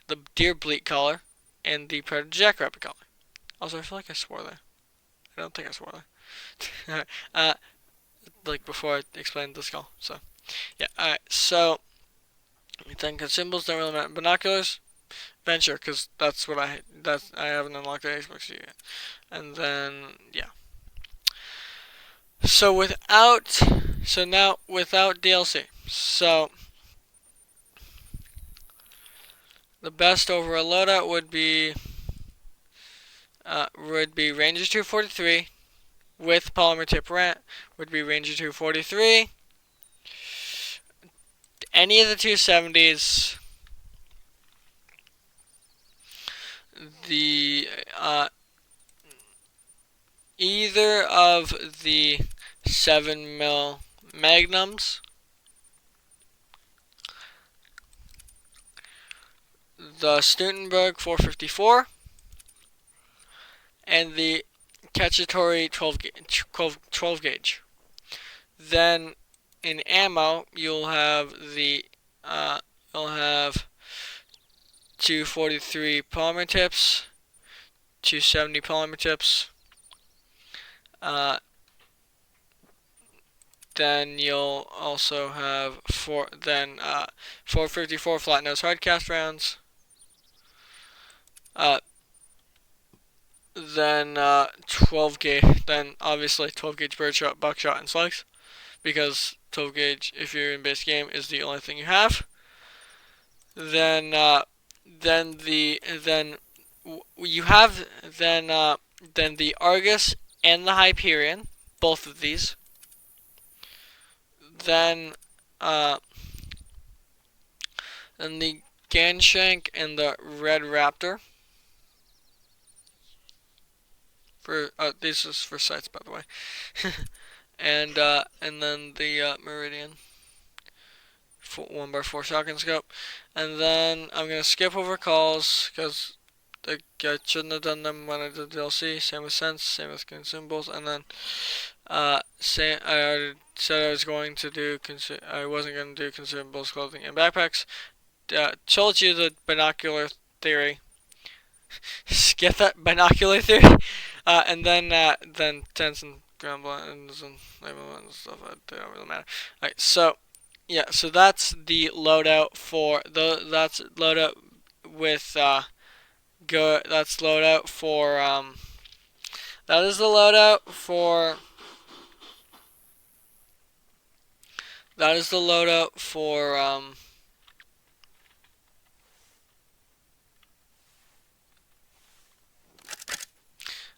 the Deer Bleat collar, and the Predator Jackrabbit collar. Also, I feel like I swore there. I don't think I swore there. Like before I explained the skull. So yeah, alright, so then symbols don't really matter. Binoculars, Venture, because I haven't unlocked the Xbox yet. And then yeah. So now without DLC. So the best overall loadout would be Ranger 243 with polymer tip rent. Would be Ranger 243. Any of the 270s. The either of the 7mm Magnums, the Stutenberg 454, and the Cacciatore 12 gauge. Then in ammo, you'll have 243 polymer tips, 270 polymer tips. Then you'll also have 454 flat nose hard cast rounds. Then 12 gauge. Then obviously 12 gauge birdshot, buckshot, and slugs, because 12 gauge, if you're in base game, is the only thing you have. Then the Argus and the Hyperion, both of these. Then the Ganshank and the Red Raptor. For this is for sights, by the way. And then the Meridian 1x4 shotgun scope, and then I'm gonna skip over calls because I shouldn't have done them when I did DLC. Same with sense, same with consumables, and then I already said I was going to do I wasn't going to do consumables, clothing, and backpacks. Told you the binocular theory. Skip that binocular theory, and then tents and ground blinds and stuff. They don't really matter. Alright, so yeah, so that's the loadout for that's loadout with that's loadout for that is the loadout for that is the loadout for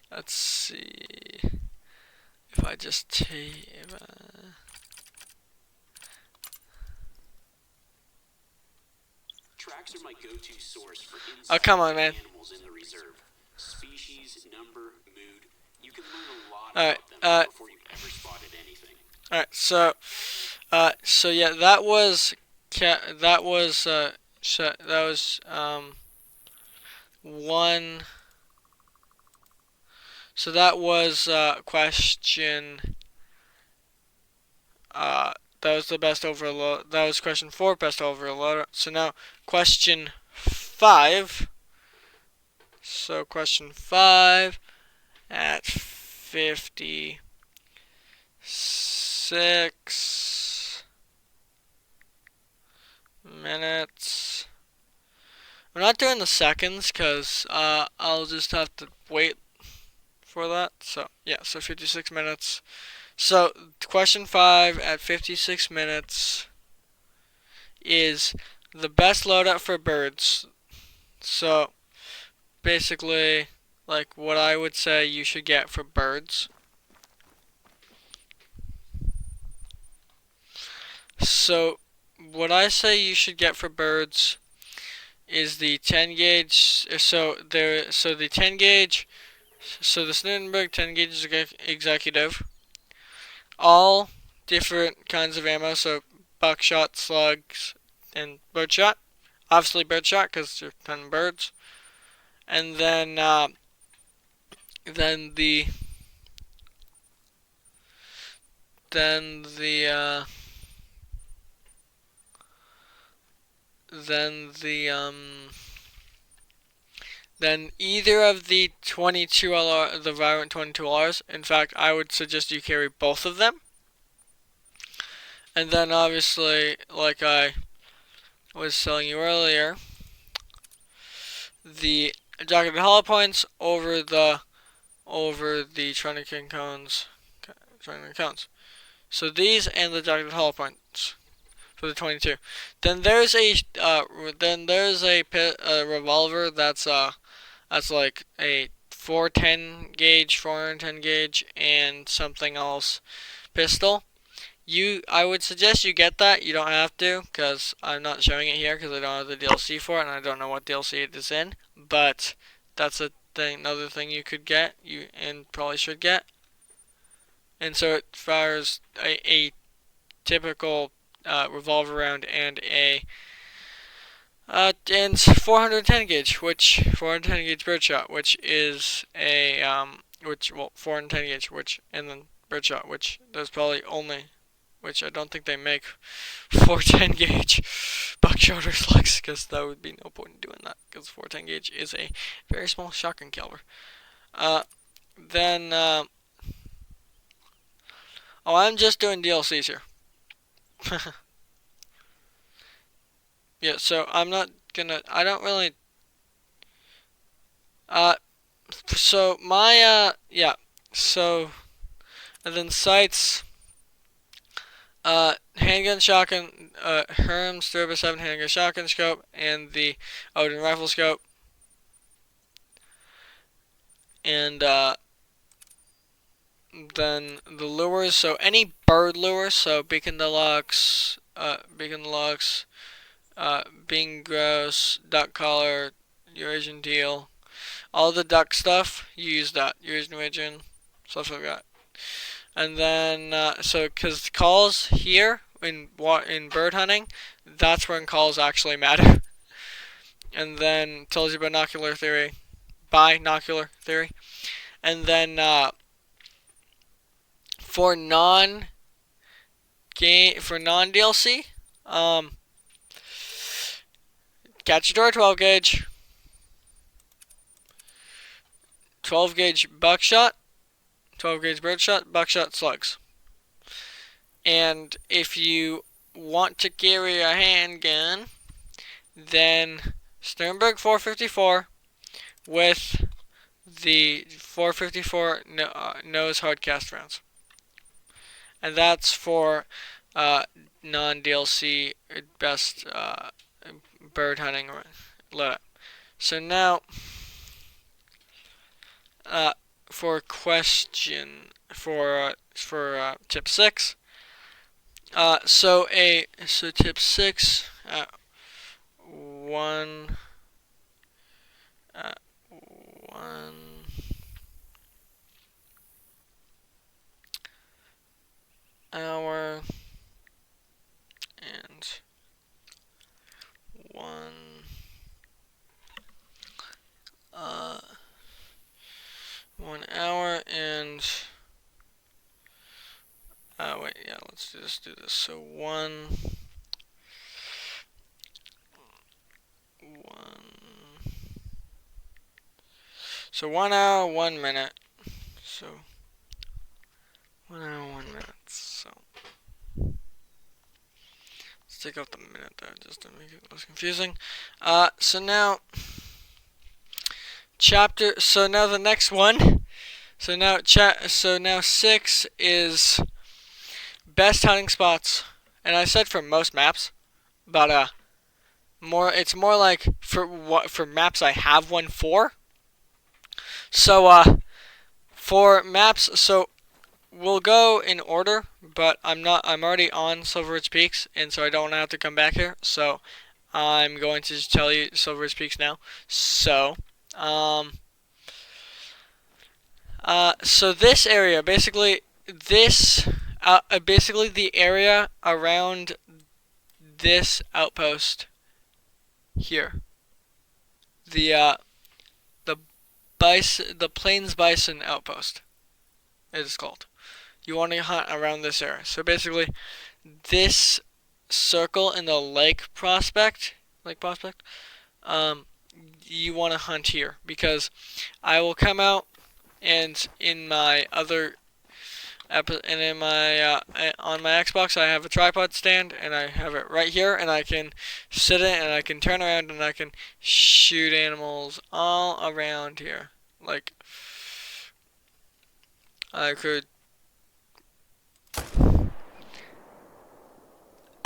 let's see if I just take Tracks are my go-to source for oh, come on, man. animals in the reserve. Species, number, mood. You can learn a lot Alright, about them before you've ever spotted anything. Alright, so yeah, that was one. So that was question. That was the best overload. That was question 4, best overload. So now question 5. So question 5 at 56 minutes. We're not doing the seconds because I'll just have to wait for that. So yeah, so 56 minutes. So question 5 at 56 minutes is the best loadout for birds. So basically, like what I would say you should get for birds. So what I say you should get for birds is the 10 gauge. So the 10 gauge. So the Snittenberg 10 gauge executive. All different kinds of ammo. So buckshot, slugs, and birdshot. Obviously birdshot because you're hunting birds. And then then the then the then either of the 22 LR, the Vibrant 22 LRs. In fact, I would suggest you carry both of them. And then obviously, like I was telling you earlier, the Jacketed Hollow Points over the Trunnikin cones. So these and the Jacketed Hollow Points for the 22. Then there's a revolver that's like a 410 gauge, 410 gauge, and something else pistol. I would suggest you get that. You don't have to, because I'm not showing it here because I don't have the DLC for it, and I don't know what DLC it is in. But that's another thing you could get, and probably should get. And so it fires a typical revolver round and and 410 gauge, which 410 gauge birdshot, which is a 410 gauge, and then birdshot, which there's probably only, which I don't think they make 410 gauge buckshot or slugs, because that would be no point in doing that, because 410 gauge is a very small shotgun caliber. Then I'm just doing DLCs here. Yeah, so I'm not gonna. I don't really. So my yeah. So and then sights. Handgun, shotgun, Herms 3x7 handgun, shotgun scope, and the Odin rifle scope, and then the lures. So any bird lures. So beacon deluxe, being gross, duck collar, Eurasian teal, all the duck stuff. You use that Eurasian Norwegian, stuff like that. And then so because calls here in bird hunting, that's when calls actually matter. And then tells you binocular theory, and then for non DLC, Cacciatore 12 gauge, 12 gauge buckshot, 12 gauge birdshot, buckshot slugs. And if you want to carry a handgun, then Sternberg 454 with the 454 nose hardcast rounds. And that's for non-DLC best bird hunting let up. So now for question for tip 6. So tip 6 one 1 hour and 1 hour and wait, yeah, let's just do this. So one so 1 hour 1 minute. So 1 hour 1 minute. So let's take out the minute there just to make it less confusing. So now so now the next one. So now 6 is best hunting spots. And I said for most maps, but it's more like for maps I have one for. So for maps, so we'll go in order, but I'm already on Silver Ridge Peaks, and so I don't have to come back here. So I'm going to just tell you Silver Ridge Peaks now. So so this area, basically the area around this outpost here, the Plains Bison outpost, it is called. You want to hunt around this area. So basically, this circle in the Lake Prospect, you want to hunt here, because I will come out and in my other on my Xbox I have a tripod stand, and I have it right here, and I can sit it and I can turn around and I can shoot animals all around here. Like I could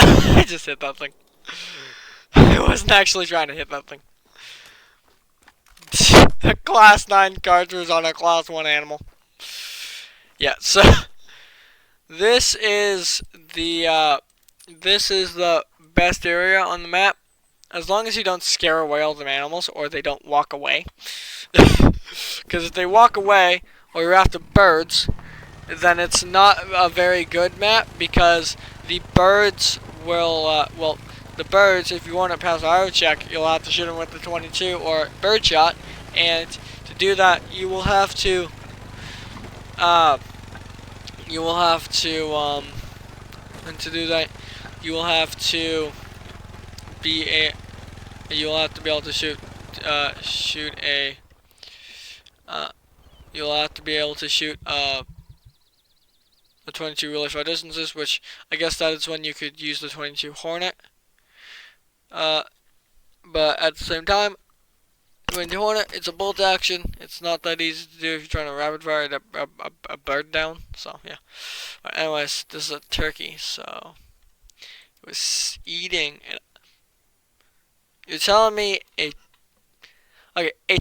I just hit that thing. I wasn't actually trying to hit that thing. A class 9 cartridge on a class 1 animal. Yeah, so this is the best area on the map, as long as you don't scare away all the animals or they don't walk away. Because if they walk away or you're after birds, then it's not a very good map, because the birds will the birds, if you want to pass an arrow check, you'll have to shoot them with the 22 or birdshot, and to do that you will have to and to do that you will have to be able to shoot a 22 really far distances, which I guess that is when you could use the 22 Hornet. But at the same time, 22 Hornet, it's a bolt action. It's not that easy to do if you're trying to rapid fire a bird down. So yeah. But anyways, this is a turkey, so it was eating. And you're telling me a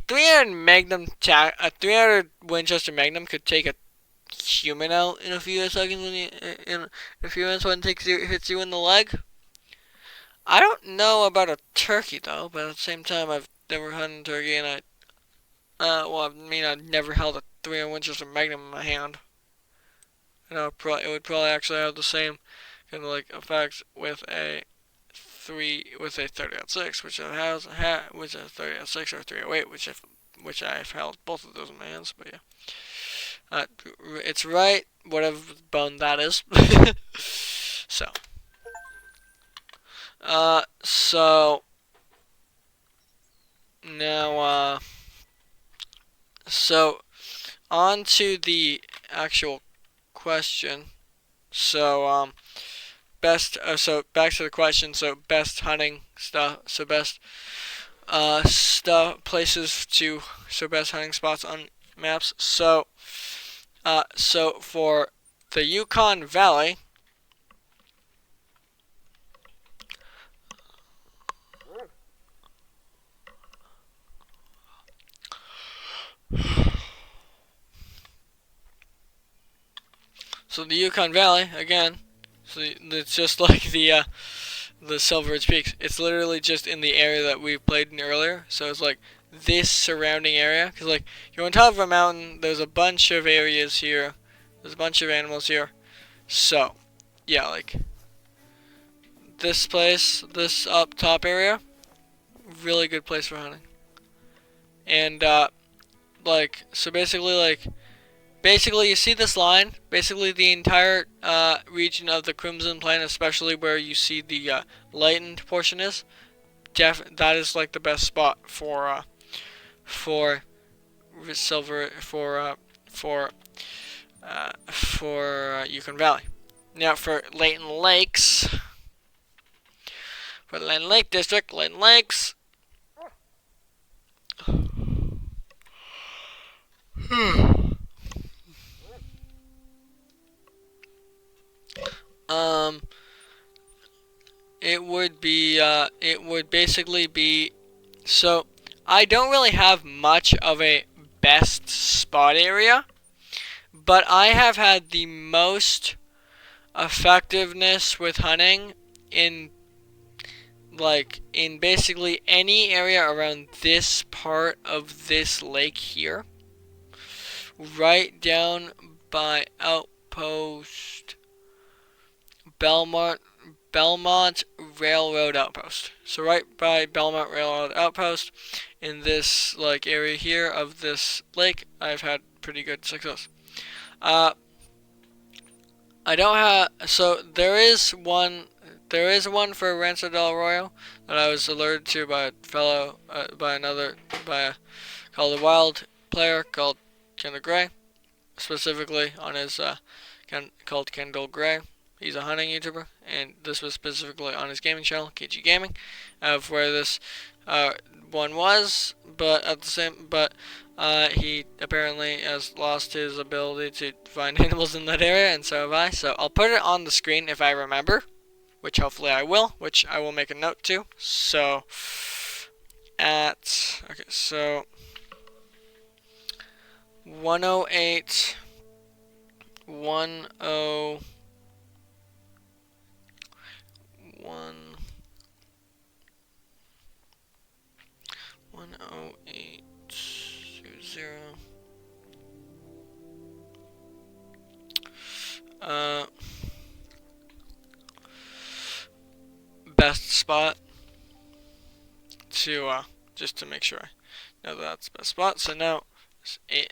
300 Winchester Magnum could take a human out in a few seconds in a few minutes when it hits you in the leg? I don't know about a turkey though, but at the same time, I've never hunted a turkey, and well, I mean, I've never held a 3 Winchester Magnum in my hand. You know, it would probably actually have the same kind of like effects with a 30-06, which a 30-06 or 308, which I've held both of those in my hands. But yeah, it's right, whatever bone that is. so, so now, so on to the actual question. So, so back to the question. So, best hunting stuff. So, best places to. So, best hunting spots on maps. So for the Yukon Valley. So the Yukon Valley again. So it's just like the Silver Ridge Peaks. It's literally just in the area that we played in earlier. So it's like this surrounding area. Cause like you're on top of a mountain. There's a bunch of areas here. There's a bunch of animals here. So yeah, like this place, this up top area, really good place for hunting. And like so basically you see this line. Basically the entire region of the Crimson Plain, especially where you see the lightened portion is. That is like the best spot for silver for Yukon Valley. Now for Leighton Lake District, Leighton Lakes. um, it would basically be so. I don't really have much of a best spot area, but I have had the most effectiveness with hunting in in basically any area around this part of this lake here, right down by Outpost Belmont Railroad Outpost. So right by Belmont Railroad Outpost, in this like area here of this lake, I've had pretty good success. I don't have. So there is one. There is one for Rancho del Arroyo that I was alerted to by a fellow, by a called a wild player called Kendall Gray, specifically on his called Kendall Gray. He's a hunting YouTuber, and this was specifically on his gaming channel, KG Gaming, of where this one was. But at the same, but he apparently has lost his ability to find animals in that area, and so have I. So I'll put it on the screen if I remember, which hopefully I will, which I will make a note to. So so 108 10 10820 best spot to just to make sure I know that's the best spot. So now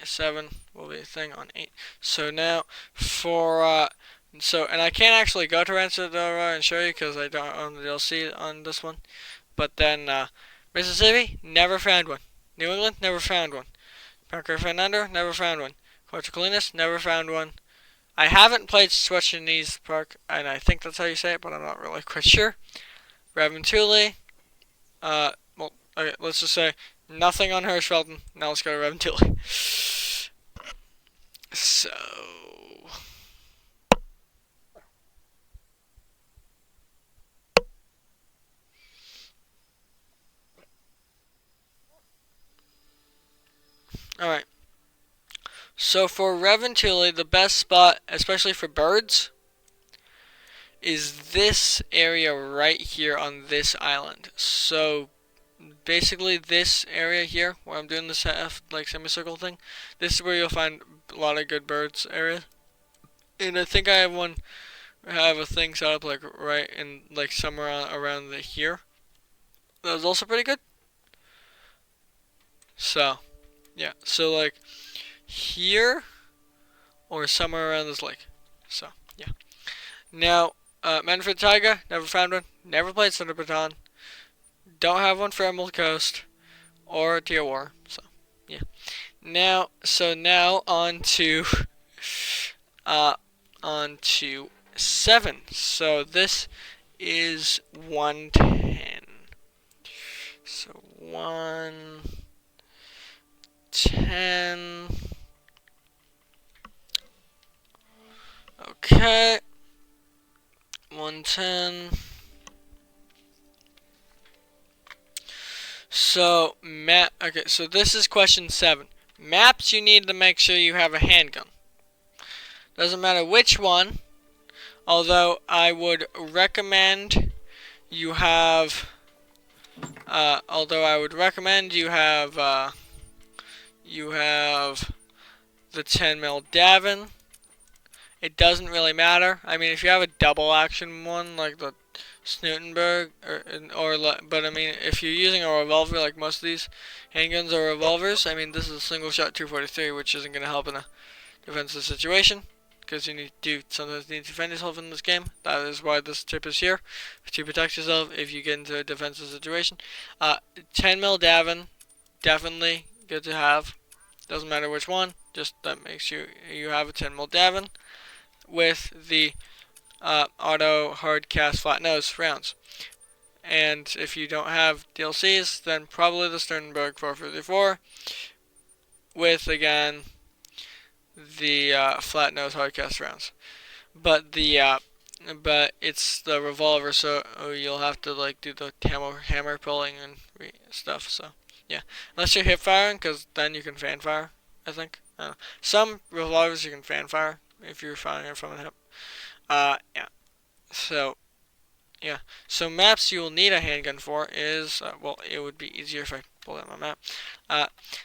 7 will be a thing on 8. So now for and I can't actually go to Rancho Del Oro and show you because I don't own the DLC on this one. But then Mississippi, never found one. New England, never found one. Parker Fernando, never found one. Puerto Colinas, never found one. I haven't played Swetchinese Park, and I think that's how you say it, but I'm not really quite sure. Raventuli, well, okay, let's just say nothing on Hirschfelden. Now let's go to Raventuli. So, alright. So for Raventuli, the best spot, especially for birds, is this area right here on this island. So basically this area here where I'm doing this half like semicircle thing, this is where you'll find a lot of good birds areas. And I think I have a thing set up like right in like somewhere around here. That was also pretty good. So yeah, so like here or somewhere around this lake. So yeah. Now, Manfred Tiger, never found one. Never played Thunder Baton. Don't have one for Emerald Coast or Tier War. So yeah. Now on to on to 7. So this is 110. So 110. Okay. 110. So okay, so this is question 7. Maps, you need to make sure you have a handgun. Doesn't matter which one, although I would recommend you have you have the 10 mil Davin. It doesn't really matter. I mean, if you have a double action one like the Snootenberg, but I mean, if you're using a revolver like most of these handguns are revolvers, I mean, this is a single shot 243, which isn't going to help in a defensive situation because you sometimes need to defend yourself in this game. That is why this tip is here, to protect yourself if you get into a defensive situation. 10 mil Davin, definitely good to have. Doesn't matter which one, just that makes you have a 10 mil Davin with the auto hard cast flat nose rounds. And if you don't have DLCs, then probably the Sternberg 454 with again the flat nose hard cast rounds. But it's the revolver, so you'll have to like do the hammer pulling and stuff. So yeah, unless you're hip firing, because then you can fan fire. I think some revolvers you can fan fire if you're firing it from the hip. Yeah. So yeah. So maps you will need a handgun for is well, it would be easier if I pulled out my map.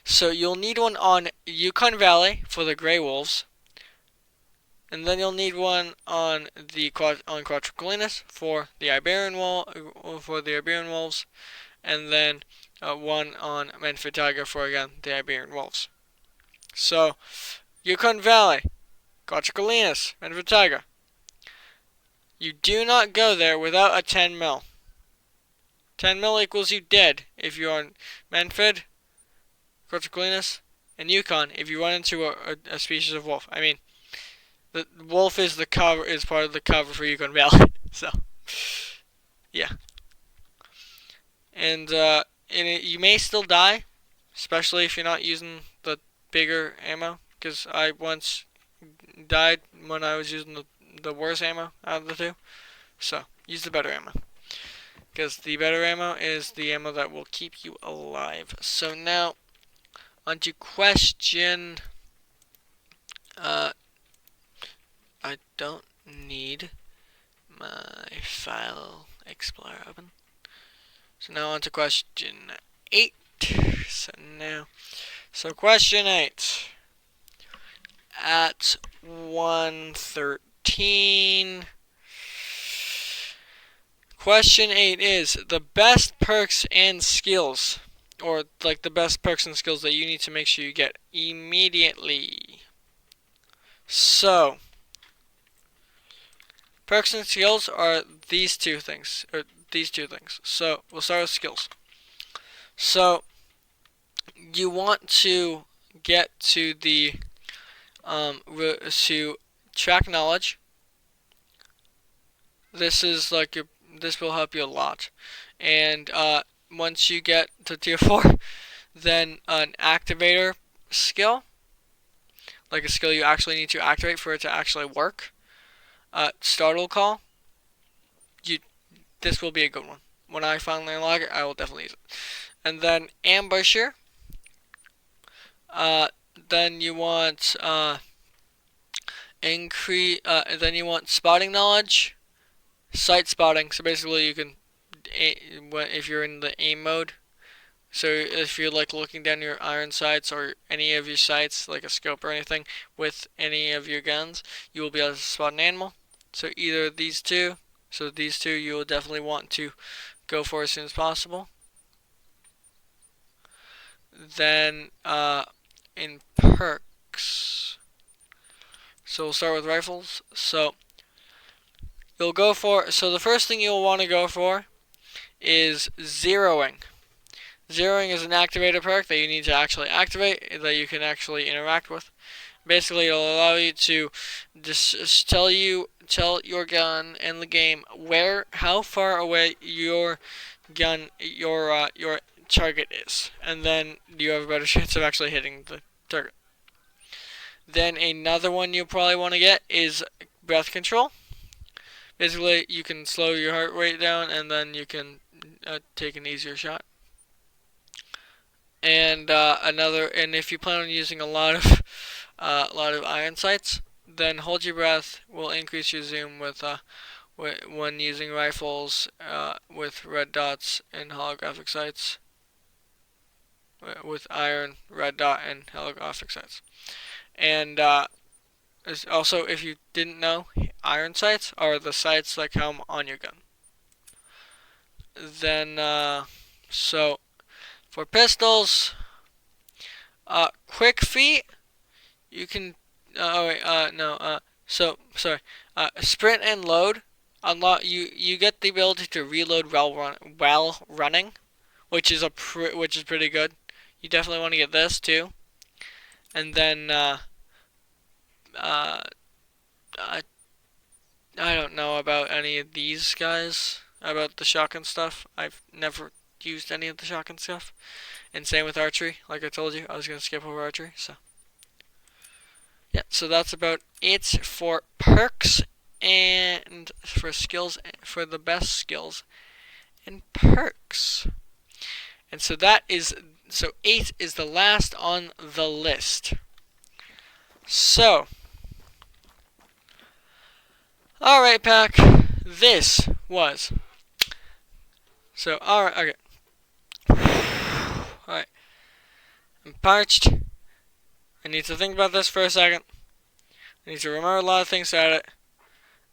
So you'll need one on Yukon Valley for the Grey Wolves. And then you'll need one on Quattrocolinas for the Iberian Wolves, and then one on Menfitaga for again the Iberian Wolves. So, Yukon Valley, Quattrocolinas, Menfitaga. You do not go there without a 10 mil. 10 mil equals you dead if you're on Menfid, Quattrocolinas, and Yukon if you run into a species of wolf. I mean, the wolf is part of the cover for Yukon Valley. So, yeah. And you may still die, especially if you're not using the bigger ammo. Because I once died when I was using the worst ammo out of the two. So, use the better ammo. Because the better ammo is the ammo that will keep you alive. So now, on to question... I don't need my file explorer open. So now on to question 8. So question 8. At 113. Question 8 is the best perks and skills, or like the best perks and skills that you need to make sure you get immediately. So, perks and skills are these two things. So, we'll start with skills. So, you want to get to the to track knowledge. This will help you a lot. And once you get to tier 4, then an activator skill, like a skill you actually need to activate for it to actually work. Startle call. This will be a good one. When I finally unlock it, I will definitely use it. And then ambusher. Then you want then you want spotting knowledge sight spotting. So basically, you can, if you're in the aim mode. So if you're like looking down your iron sights or any of your sights, like a scope or anything, with any of your guns, you will be able to spot an animal. So either of these two. So these two you will definitely want to go for as soon as possible. Then in perks, so we'll start with rifles. So you'll go for, so the first thing you'll want to go for is zeroing. Zeroing is an activated perk that you need to actually activate, that you can actually interact with. Basically, it'll allow you to just tell your gun and the game how far away your gun, your target is, and then you have a better chance of actually hitting the target. Then another one you'll probably want to get is breath control. Basically, you can slow your heart rate down, and then you can take an easier shot. And and if you plan on using a lot of iron sights, then hold your breath will increase your zoom when using rifles with red dots and holographic sights. With iron, red dot, and holographic sights. And also, if you didn't know, iron sights are the sights that come on your gun. Then, so for pistols, quick feet, you can. Oh wait, no. So sorry. Sprint and load unlock. You get the ability to reload while running, which is pretty good. You definitely want to get this too. And then I don't know about any of these guys, about the shotgun stuff. I've never used any of the shotgun stuff. And same with archery. Like I told you, I was gonna skip over archery. So yeah, so that's about it for perks and for skills, for the best skills and perks. And so 8 is the last on the list. So, alright, Pack, this was, so, alright, okay, alright, I'm parched, I need to think about this for a second, I need to remember a lot of things about it,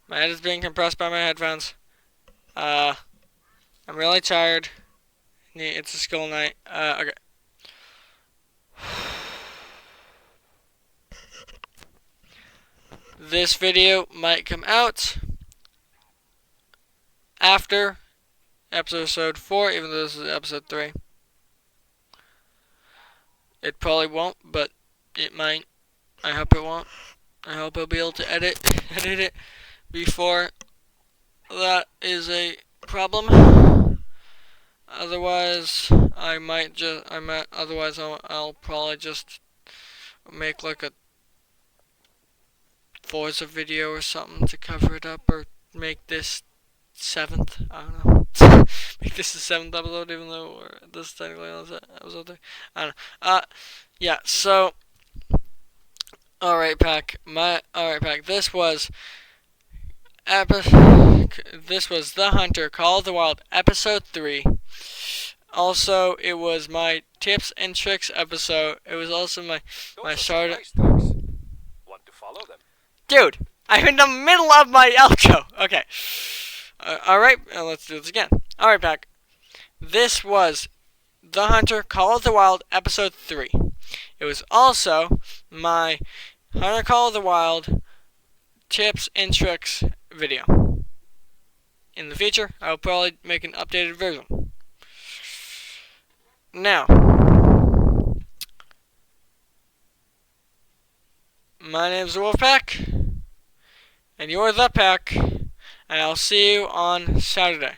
my head is being compressed by my headphones, I'm really tired, it's a school night, okay. This video might come out after episode 4, even though this is episode 3. It probably won't, but it might. I hope it won't. I hope I'll be able to edit it before that is a problem. Otherwise, I'll probably just make like a Forza video or something to cover it up, or make this 7th. I don't know. Make this the 7th episode, even though this is technically episode 3. I don't know. Yeah. So, alright, Pack. This was The Hunter Call of the Wild episode 3. Also, it was my tips and tricks episode. It was also my starter. Nice tricks. Want to follow them? Dude, I'm in the middle of my outro. Okay. Alright, let's do this again. Alright, Pack. This was The Hunter Call of the Wild episode 3. It was also my Hunter Call of the Wild tips and tricks video. In the future, I will probably make an updated version. Now, my name is Wolfpack, and you're the Pack, and I'll see you on Saturday.